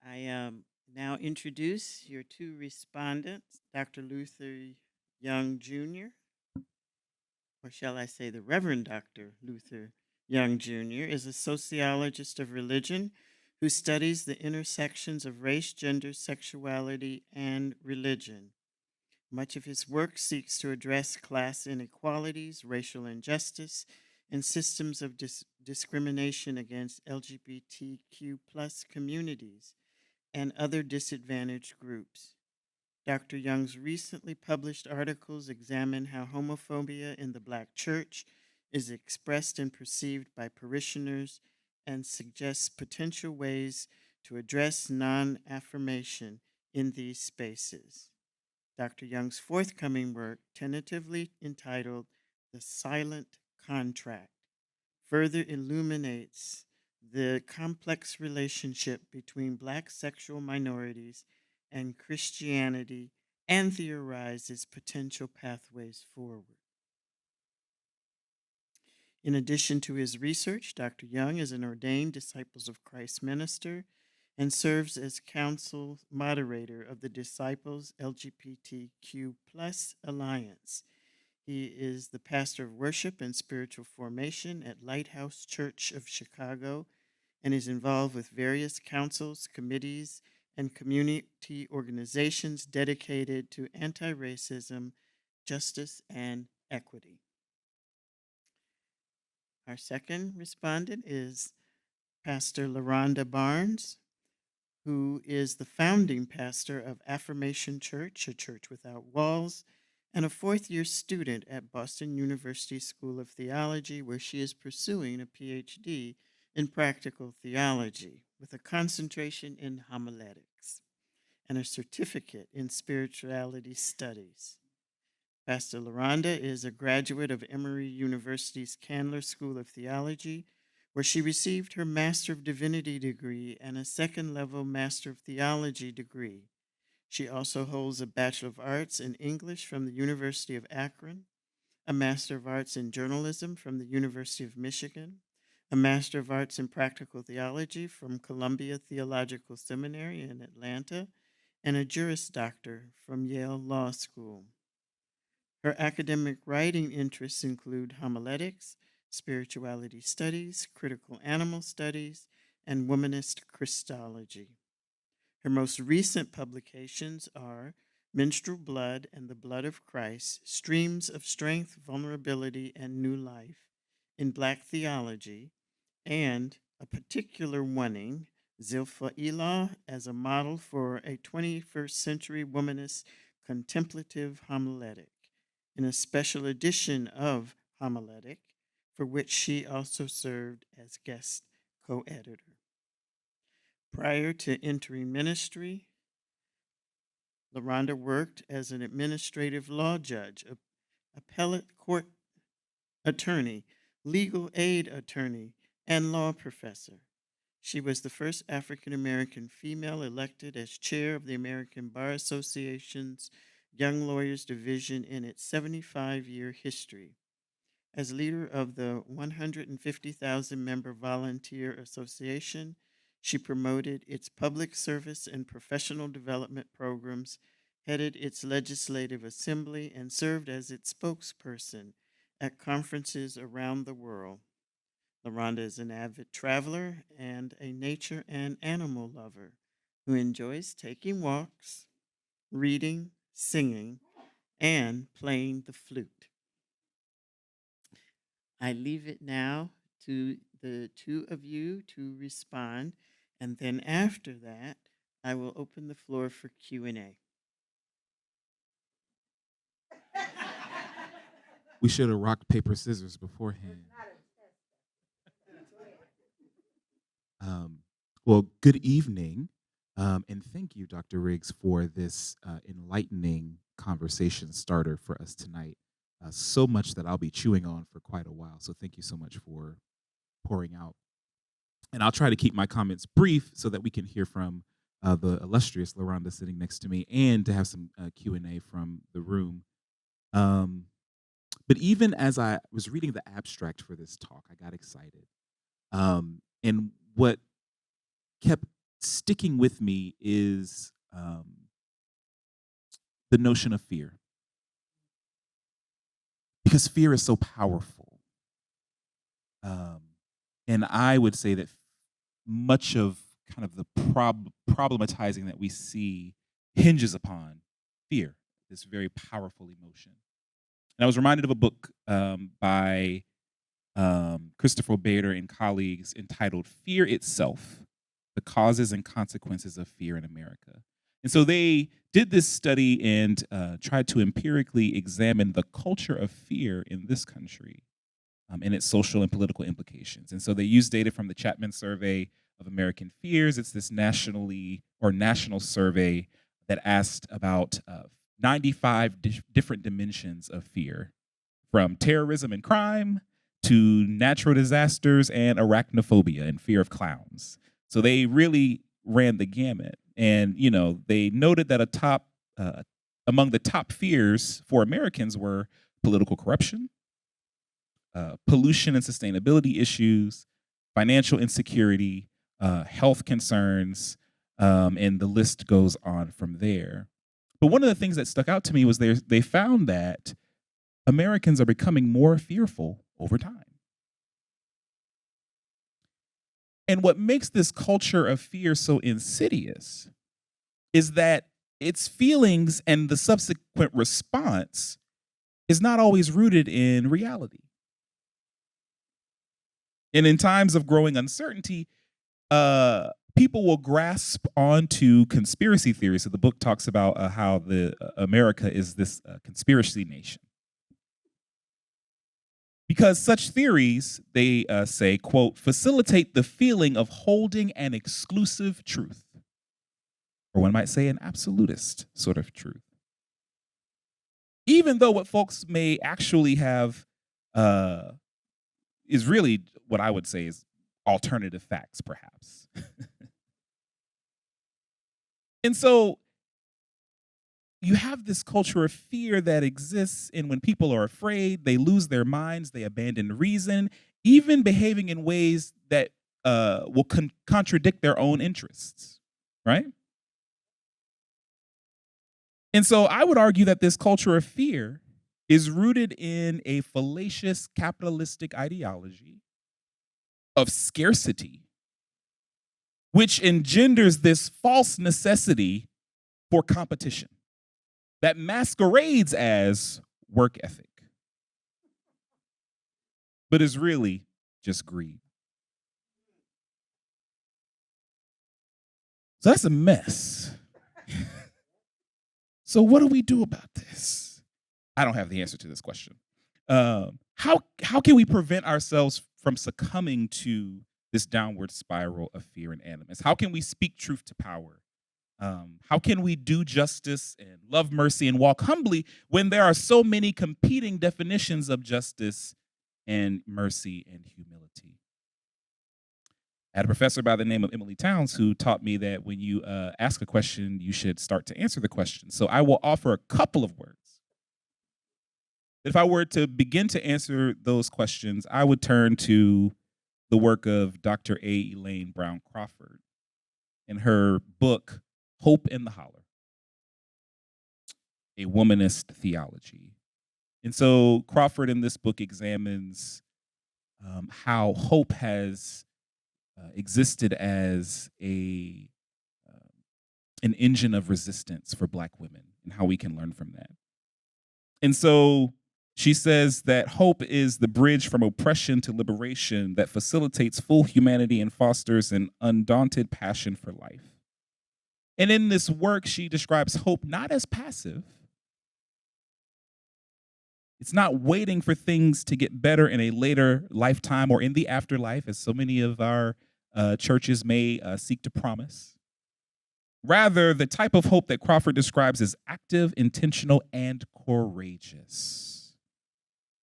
S2: I now introduce your two respondents, Dr. Luther Young Jr., or shall I say the Reverend Dr. Luther Young Jr., is a sociologist of religion who studies the intersections of race, gender, sexuality, and religion. Much of his work seeks to address class inequalities, racial injustice, and systems of discrimination against LGBTQ plus communities and other disadvantaged groups. Dr. Young's recently published articles examine how homophobia in the Black church is expressed and perceived by parishioners and suggests potential ways to address non-affirmation in these spaces. Dr. Young's forthcoming work, tentatively entitled The Silent Contract, further illuminates the complex relationship between Black sexual minorities and Christianity and theorizes potential pathways forward. In addition to his research, Dr. Young is an ordained Disciples of Christ minister and serves as council moderator of the Disciples LGBTQ Plus Alliance. He is the pastor of worship and spiritual formation at Lighthouse Church of Chicago and is involved with various councils, committees, and community organizations dedicated to anti-racism, justice, and equity. Our second respondent is Pastor LaRonda Barnes, who is the founding pastor of Affirmation Church, a church without walls, and a fourth-year student at Boston University School of Theology, where she is pursuing a PhD in practical theology with a concentration in homiletics and a certificate in spirituality studies. Pastor LaRonda is a graduate of Emory University's Candler School of Theology, where she received her Master of Divinity degree and a second-level Master of Theology degree. She also holds a Bachelor of Arts in English from the University of Akron, a Master of Arts in Journalism from the University of Michigan, a Master of Arts in Practical Theology from Columbia Theological Seminary in Atlanta, and a Juris Doctor from Yale Law School. Her academic writing interests include homiletics, spirituality studies, critical animal studies, and womanist Christology. Her most recent publications are Menstrual Blood and the Blood of Christ, Streams of Strength, Vulnerability, and New Life in Black Theology, and A Particular Oneing, Zilpha Elah as a Model for a 21st Century Womanist Contemplative Homiletic, in a special edition of Homiletic, for which she also served as guest co-editor. Prior to entering ministry, LaRonda worked as an administrative law judge, appellate court attorney, legal aid attorney, and law professor. She was the first African American female elected as chair of the American Bar Association's Young Lawyers Division in its 75-year history. As leader of the 150,000 member volunteer association, she promoted its public service and professional development programs, headed its legislative assembly, and served as its spokesperson at conferences around the world. LaRonda is an avid traveler and a nature and animal lover who enjoys taking walks, reading, singing, and playing the flute. I leave it now to the two of you to respond, and then after that, I will open the floor for Q&A.
S3: We should have rocked paper scissors beforehand. Well, good evening, and thank you, Dr. Riggs, for this enlightening conversation starter for us tonight. So much that I'll be chewing on for quite a while, so thank you so much for pouring out. And I'll try to keep my comments brief so that we can hear from the illustrious LaRonda sitting next to me, and to have some Q&A from the room. But even as I was reading the abstract for this talk, I got excited. And what kept sticking with me is the notion of fear. Because fear is so powerful. And I would say that much of kind of the problematizing that we see hinges upon fear, this very powerful emotion. And I was reminded of a book by Christopher Bader and colleagues entitled Fear Itself, The Causes and Consequences of Fear in America. And so they did this study and tried to empirically examine the culture of fear in this country and its social and political implications. And so they used data from the Chapman Survey of American Fears. It's this national survey that asked about 95 different dimensions of fear, from terrorism and crime to natural disasters and arachnophobia and fear of clowns. So they really ran the gamut. And, you know, they noted that among the top fears for Americans were political corruption, pollution and sustainability issues, financial insecurity, health concerns, and the list goes on from there. But one of the things that stuck out to me was they found that Americans are becoming more fearful over time. And what makes this culture of fear so insidious is that its feelings and the subsequent response is not always rooted in reality. And in times of growing uncertainty, people will grasp onto conspiracy theories. So the book talks about how America is this conspiracy nation. Because such theories, they say, quote, facilitate the feeling of holding an exclusive truth, or one might say an absolutist sort of truth. Even though what folks may actually have is really what I would say is alternative facts, perhaps. And so you have this culture of fear that exists, and when people are afraid, they lose their minds, they abandon reason, even behaving in ways that will contradict their own interests, right? And so I would argue that this culture of fear is rooted in a fallacious capitalistic ideology of scarcity, which engenders this false necessity for competition that masquerades as work ethic, but is really just greed. So that's a mess. So what do we do about this? I don't have the answer to this question. How can we prevent ourselves from succumbing to this downward spiral of fear and animus? How can we speak truth to power? How can we do justice and love mercy and walk humbly when there are so many competing definitions of justice and mercy and humility? I had a professor by the name of Emily Towns who taught me that when you ask a question, you should start to answer the question. So I will offer a couple of words. If I were to begin to answer those questions, I would turn to the work of Dr. A. Elaine Brown Crawford in her book, Hope in the Holler, a Womanist theology. And so Crawford in this book examines how hope has existed as an engine of resistance for Black women and how we can learn from that. And so she says that hope is the bridge from oppression to liberation that facilitates full humanity and fosters an undaunted passion for life. And in this work, she describes hope not as passive. It's not waiting for things to get better in a later lifetime or in the afterlife, as so many of our churches may seek to promise. Rather, the type of hope that Crawford describes is active, intentional, and courageous.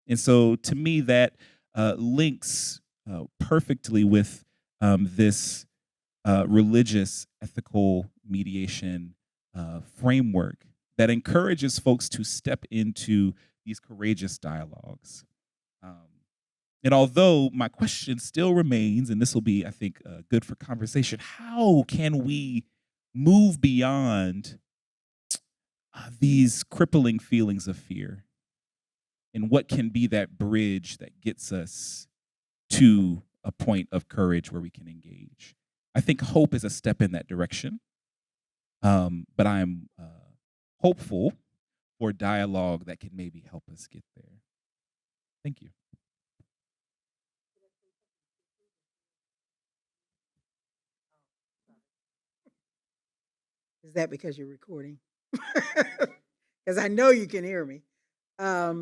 S3: And so to me, that links perfectly with this religious ethical mediation framework that encourages folks to step into these courageous dialogues. And although my question still remains, and this will be, I think, good for conversation, how can we move beyond these crippling feelings of fear? And what can be that bridge that gets us to a point of courage where we can engage? I think hope is a step in that direction, but I'm hopeful for dialogue that can maybe help us get there. Thank you.
S1: Is that because you're recording? Because I know you can hear me. I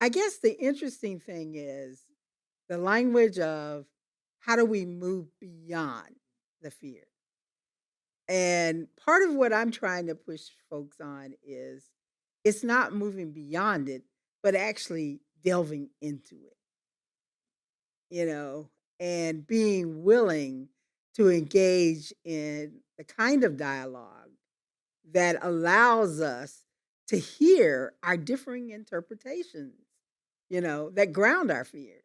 S1: guess the interesting thing is the language of how do we move beyond the fear? And part of what I'm trying to push folks on is it's not moving beyond it, but actually delving into it, you know, and being willing to engage in the kind of dialogue that allows us to hear our differing interpretations, you know, that ground our fears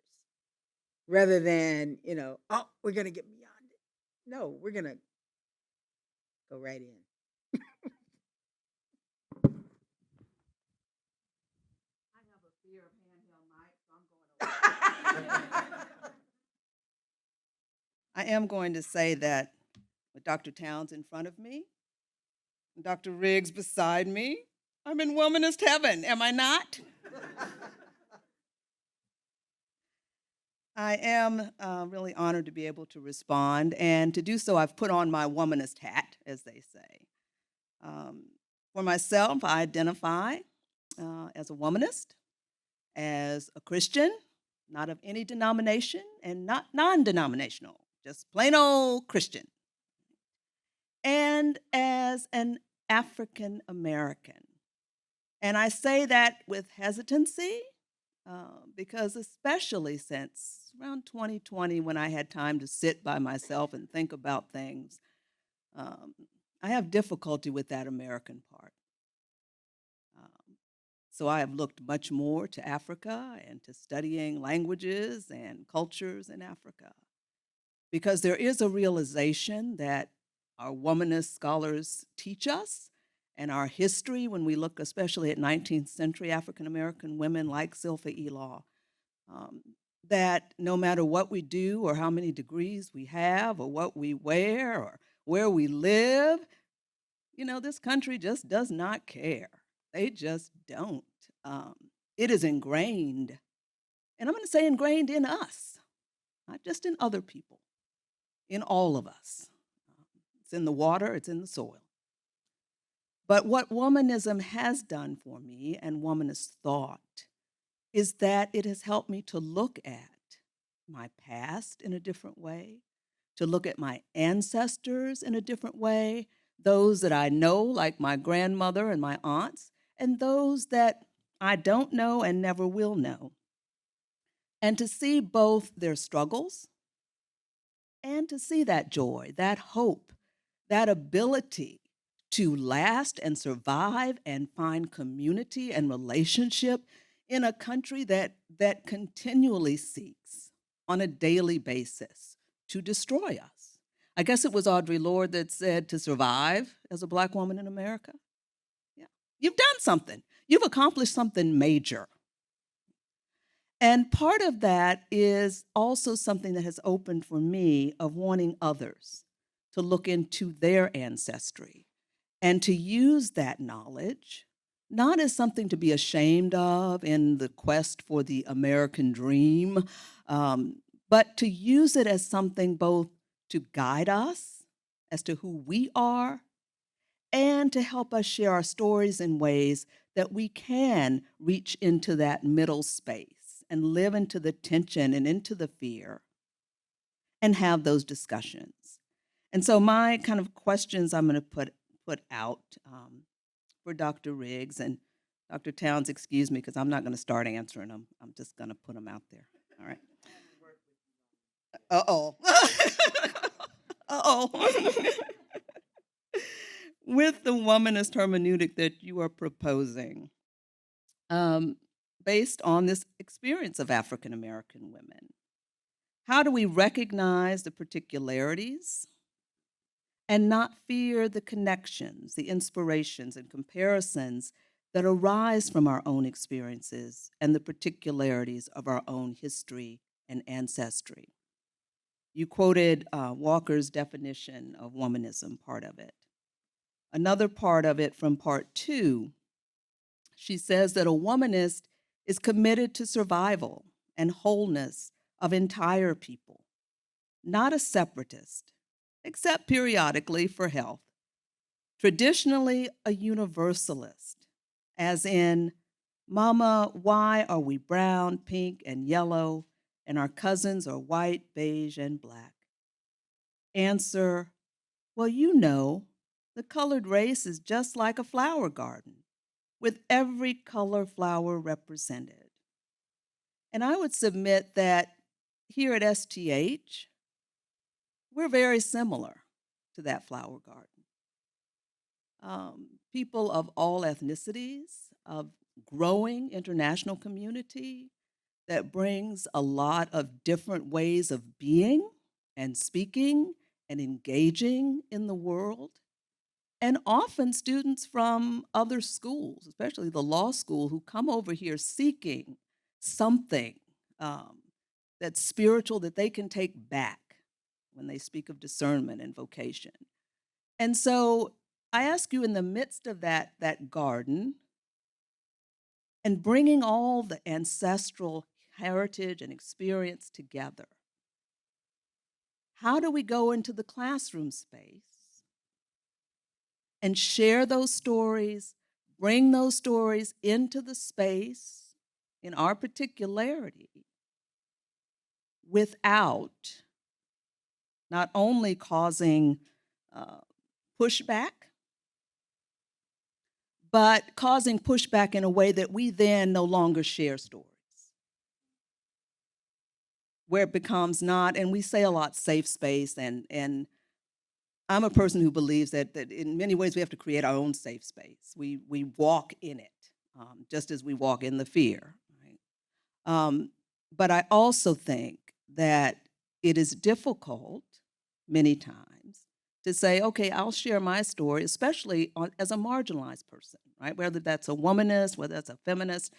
S1: rather than, you know, oh, we're going to get beyond it. No, we're going to go right in. I have a fear of handheld mics, so I'm going over.
S4: I am going to say that with Dr. Towns in front of me, and Dr. Riggs beside me, I'm in womanist heaven, am I not? I am really honored to be able to respond, and to do so, I've put on my womanist hat, as they say. Um, for myself, I identify as a womanist, as a Christian, not of any denomination, and not non-denominational, just plain old Christian, and as an African American. And I say that with hesitancy because, especially since around 2020, when I had time to sit by myself and think about things, um, I have difficulty with that American part. So I have looked much more to Africa and to studying languages and cultures in Africa, because there is a realization that our womanist scholars teach us, and our history, when we look especially at 19th century African American women like Zilpha Elaw, um, that no matter what we do or how many degrees we have or what we wear or where we live, this country just does not care. They just don't. Um, it is ingrained, and I'm going to say ingrained in us, not just in other people, in all of us. It's in the water, it's in the soil. But what womanism has done for me, and womanist thought, is that it has helped me to look at my past in a different way, to look at my ancestors in a different way, those that I know, like my grandmother and my aunts, and those that I don't know and never will know, and to see both their struggles and to see that joy, that hope, that ability to last and survive and find community and relationship in a country that continually seeks on a daily basis to destroy us. I guess it was Audre Lorde that said, to survive as a Black woman in America. Yeah. You've done something. You've accomplished something major. And part of that is also something that has opened for me of wanting others to look into their ancestry and to use that knowledge not as something to be ashamed of in the quest for the American dream, but to use it as something both to guide us as to who we are and to help us share our stories in ways that we can reach into that middle space and live into the tension and into the fear and have those discussions. And so my kind of questions I'm going to put out for Dr. Riggs and Dr. Towns, excuse me, because I'm not going to start answering them. I'm just going to put them out there. All right. Uh-oh. Uh-oh. With the womanist hermeneutic that you are proposing, based on this experience of African American women, how do we recognize the particularities and not fear the connections, the inspirations, and comparisons that arise from our own experiences and the particularities of our own history and ancestry? You quoted Walker's definition of womanism, part of it. Another part of it, from part 2, she says that a womanist is committed to survival and wholeness of entire people, not a separatist, except periodically for health. Traditionally, a universalist, as in, Mama, why are we brown, pink, and yellow, and our cousins are white, beige, and black? Answer, well, the colored race is just like a flower garden, with every color flower represented. And I would submit that here at STH, we're very similar to that flower garden. People of all ethnicities, of growing international community that brings a lot of different ways of being and speaking and engaging in the world. And often students from other schools, especially the law school, who come over here seeking something that's spiritual that they can take back when they speak of discernment and vocation. And so I ask you, in the midst of that garden, and bringing all the ancestral heritage and experience together. How do we go into the classroom space and share those stories, bring those stories into the space in our particularity without not only causing pushback, but causing pushback in a way that we then no longer share stories, where it becomes not, and we say a lot, safe space, and I'm a person who believes that in many ways we have to create our own safe space. We walk in it, just as we walk in the fear. Right? But I also think that it is difficult many times to say, okay, I'll share my story, especially as a marginalized person, right? Whether that's a womanist, whether that's a feminist,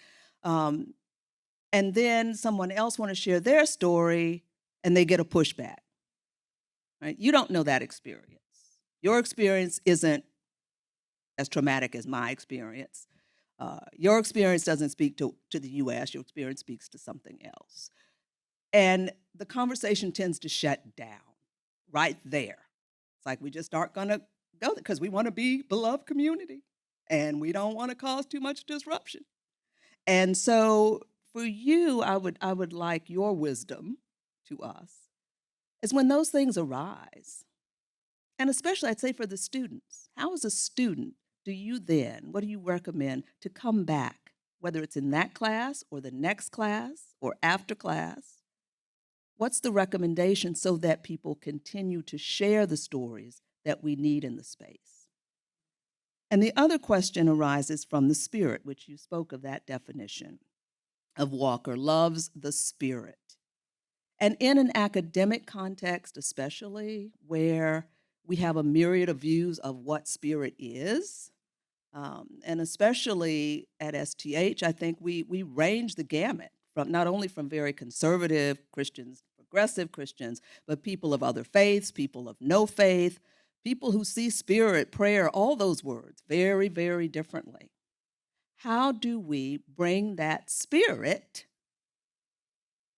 S4: and then someone else want to share their story and they get a pushback, right? You don't know that experience. Your experience isn't as traumatic as my experience. Your experience doesn't speak to the US, your experience speaks to something else. And the conversation tends to shut down right there. It's like we just aren't gonna go there because we wanna be beloved community and we don't wanna cause too much disruption. And so for you, I would like your wisdom to us is when those things arise, and especially I'd say for the students, how as a student what do you recommend to come back, whether it's in that class or the next class or after class? What's the recommendation so that people continue to share the stories that we need in the space? And the other question arises from the spirit, which you spoke of that definition of Walker, loves the spirit. And in an academic context, especially where we have a myriad of views of what spirit is, and especially at STH, I think we range the gamut from not only from very conservative Christians, progressive Christians, but people of other faiths, people of no faith, people who see spirit, prayer, all those words very, very differently. How do we bring that spirit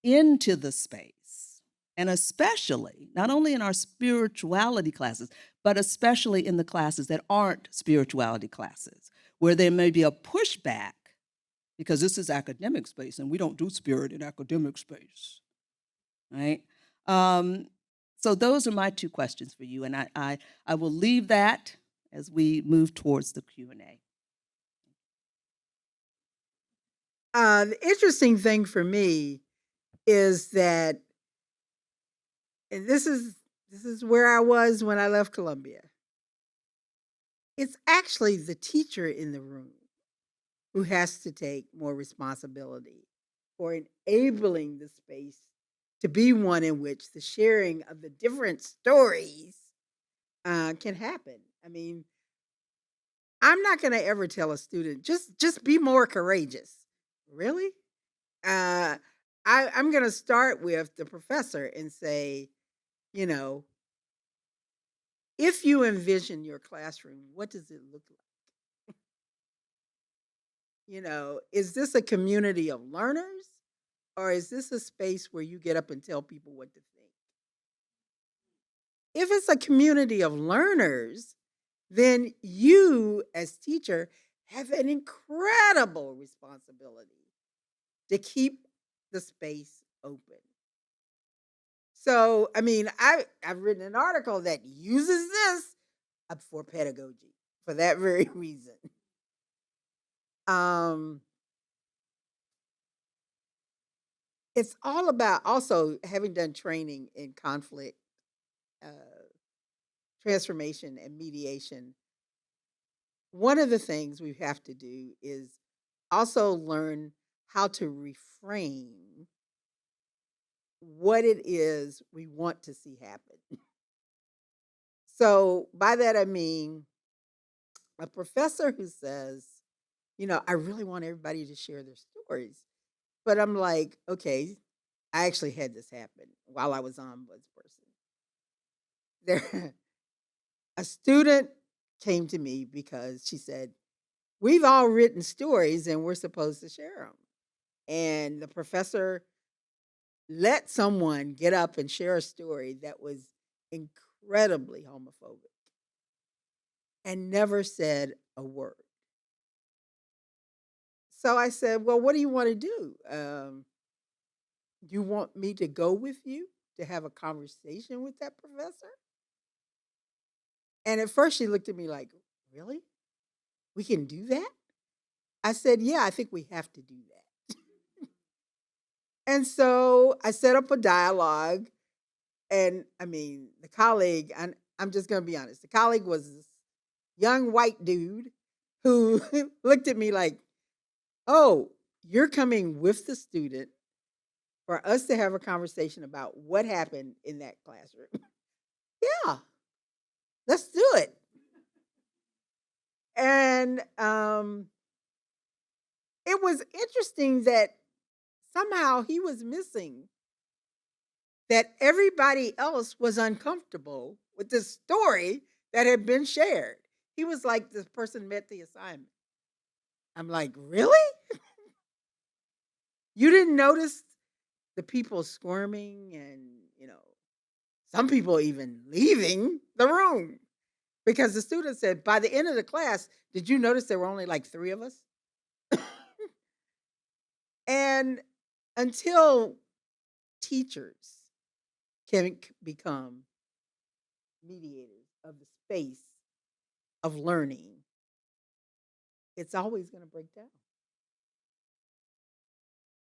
S4: into the space? And especially, not only in our spirituality classes, but especially in the classes that aren't spirituality classes, where there may be a pushback because this is academic space and we don't do spirit in academic space, right? So those are my two questions for you, and I will leave that as we move towards the Q&A.
S1: The interesting thing for me is that, and this is where I was when I left Columbia. It's actually the teacher in the room who has to take more responsibility for enabling the space to be one in which the sharing of the different stories can happen. I mean, I'm not going to ever tell a student just be more courageous. Really? I'm going to start with the professor and say, you know, if you envision your classroom, what does it look like? Is this a community of learners, or is this a space where you get up and tell people what to think? If it's a community of learners, then you as teacher have an incredible responsibility to keep the space open. So, I mean, I've written an article that uses this for pedagogy for that very reason. It's all about also having done training in conflict transformation and mediation. One of the things we have to do is also learn how to reframe what it is we want to see happen. So by that I mean a professor who says, I really want everybody to share their stories. But I'm like, okay, I actually had this happen while I was ombudsperson. A student came to me because she said, we've all written stories and we're supposed to share them. And the professor let someone get up and share a story that was incredibly homophobic and never said a word. So I said, well, what do you want to do? You want me to go with you to have a conversation with that professor? And at first she looked at me like, really? We can do that? I said, yeah, I think we have to do that. And so I set up a dialogue. And I mean, the colleague, and I'm just going to be honest, the colleague was this young white dude who looked at me like, oh, you're coming with the student for us to have a conversation about what happened in that classroom. Yeah, let's do it. And it was interesting that somehow he was missing that everybody else was uncomfortable with the story that had been shared. He was like, this person met the assignment. I'm like, really? You didn't notice the people squirming and, some people even leaving the room because the student said, by the end of the class, did you notice there were only like 3 of us? And until teachers can become mediators of the space of learning, it's always going to break down.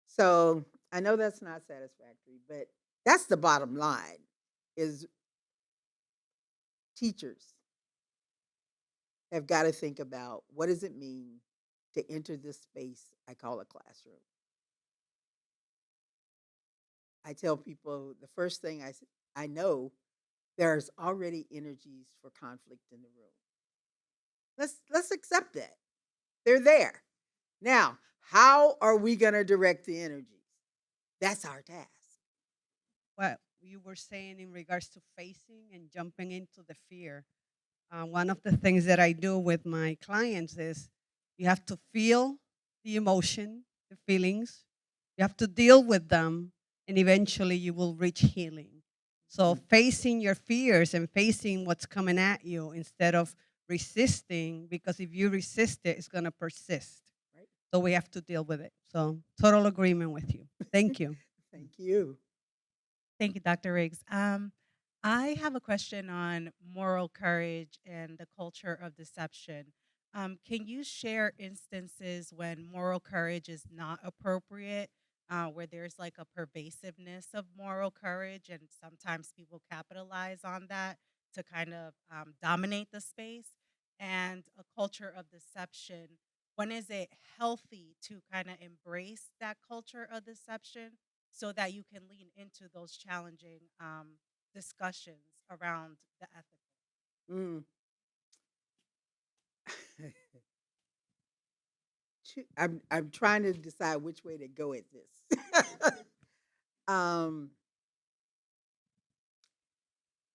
S1: So I know that's not satisfactory, but that's the bottom line is teachers have got to think about what does it mean to enter this space I call a classroom. I tell people the first thing I know there's already energies for conflict in the room. Let's accept that. They're there. Now, how are we going to direct the energies? That's our task.
S5: What you were saying in regards to facing and jumping into the fear. One of the things that I do with my clients is you have to feel the emotion, the feelings, you have to deal with them, and eventually you will reach healing. So facing your fears and facing what's coming at you instead of resisting, because if you resist it, it's going to persist.
S1: Right.
S5: So we have to deal with it. So total agreement with you. Thank you.
S1: Thank you.
S6: Thank you, Dr. Riggs. I have a question on moral courage and the culture of deception. Can you share instances when moral courage is not appropriate, where there's like a pervasiveness of moral courage, and sometimes people capitalize on that to kind of dominate the space? And a culture of deception, when is it healthy to kind of embrace that culture of deception so that you can lean into those challenging discussions around the ethical?
S1: Mm. I'm trying to decide which way to go at this.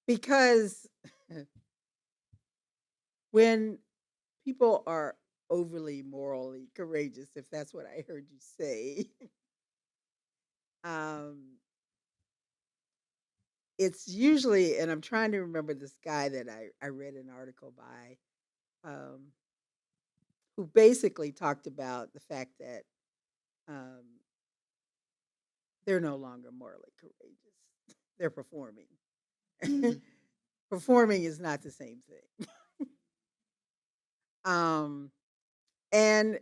S1: Because when people are overly morally courageous, if that's what I heard you say, it's usually, and I'm trying to remember this guy that I read an article by, who basically talked about the fact that um, they're no longer morally courageous. They're performing. Performing is not the same thing. And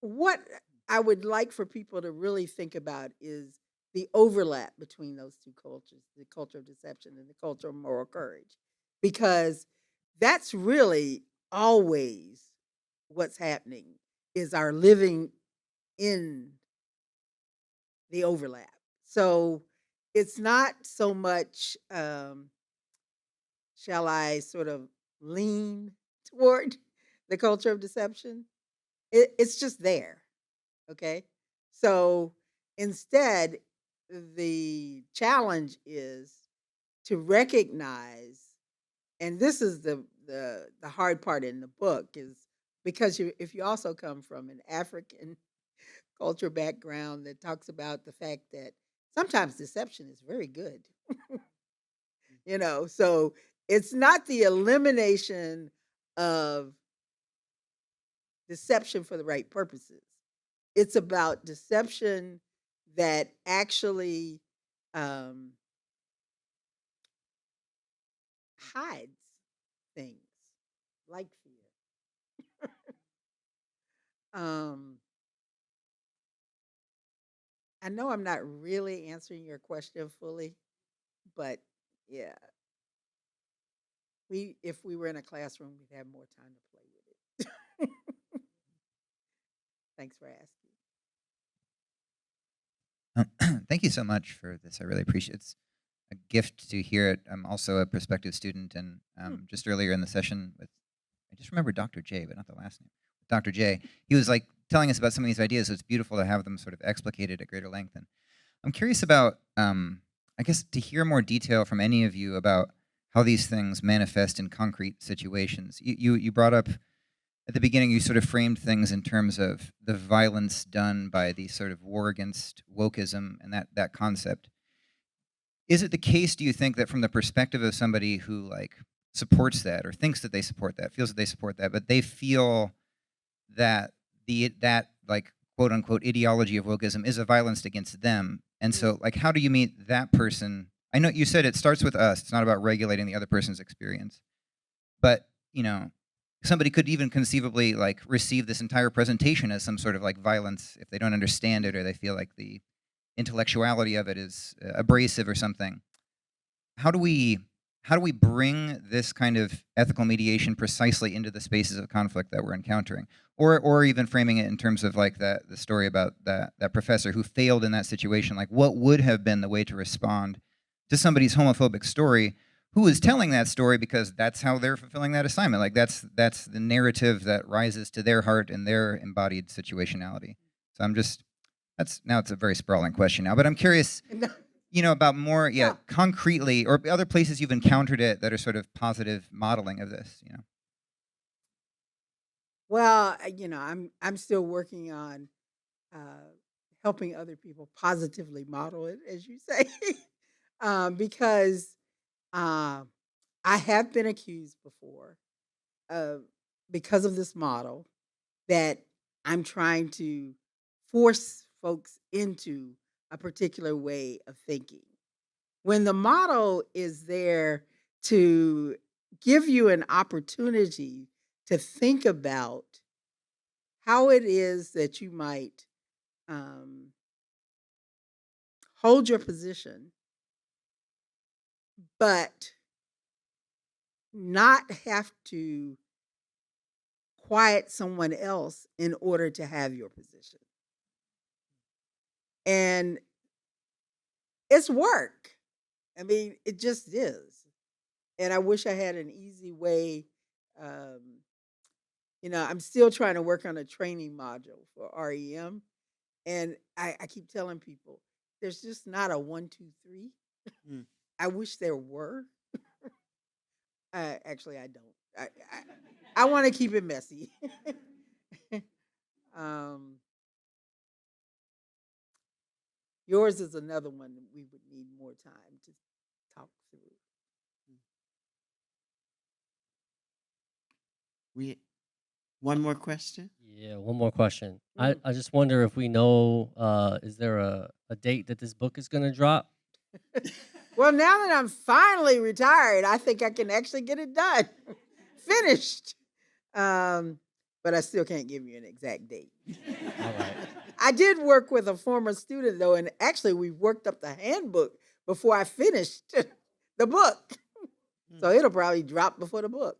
S1: what I would like for people to really think about is the overlap between those two cultures, the culture of deception and the culture of moral courage, because that's really always what's happening is our living in the overlap. So it's not so much, shall I sort of lean toward the culture of deception? It's just there. Okay. So instead, the challenge is to recognize, and this is the hard part in the book, is because if you also come from an African culture background that talks about the fact that sometimes deception is very good. So it's not the elimination of deception for the right purposes. It's about deception that actually um, hides things like fear. um, I know I'm not really answering your question fully, but yeah, if we were in a classroom, we'd have more time to play with it. Thanks for asking.
S7: Thank you so much for this. I really appreciate it. It's a gift to hear it. I'm also a prospective student, and just earlier in the session with, I just remember Dr. J, but not the last name. Dr. J, he was like telling us about some of these ideas, so it's beautiful to have them sort of explicated at greater length. And I'm curious about, I guess, to hear more detail from any of you about how these things manifest in concrete situations. You brought up at the beginning, you sort of framed things in terms of the violence done by the sort of war against wokeism and that concept. Is it the case, do you think, that from the perspective of somebody who like supports that or thinks that they support that, feels that they support that, but they feel that that like quote unquote ideology of wokeism is a violence against them, and so like how do you meet that person? I know you said it starts with us. It's not about regulating the other person's experience, but somebody could even conceivably like receive this entire presentation as some sort of like violence if they don't understand it or they feel like the intellectuality of it is abrasive or something. How do we bring this kind of ethical mediation precisely into the spaces of conflict that we're encountering, or even framing it in terms of like the story about that professor who failed in that situation? Like, what would have been the way to respond to somebody's homophobic story, who is telling that story because that's how they're fulfilling that assignment? Like that's the narrative that rises to their heart and their embodied situationality. So it's a very sprawling question now, but I'm curious, about more, concretely, or other places you've encountered it that are sort of positive modeling of this.
S1: Well, I'm still working on helping other people positively model it, as you say, because I have been accused before, uh, because of this model, that I'm trying to force folks into a particular way of thinking. When the model is there to give you an opportunity to think about how it is that you might um, hold your position, but not have to quiet someone else in order to have your position. And it's work. I mean, it just is. And I wish I had an easy way. Um, I'm still trying to work on a training module for REM. And I keep telling people there's just not a 1, 2, 3. I wish there were. Actually, I don't. I want to keep it messy. um, yours is another one that we would need more time to talk through.
S2: One more question?
S8: Yeah, one more question. I just wonder if we know, is there a date that this book is going to drop?
S1: Well, now that I'm finally retired, I think I can actually get it done, finished. But I still can't give you an exact date.
S8: All right.
S1: I did work with a former student, though, and actually we worked up the handbook before I finished the book. So it'll probably drop before the book.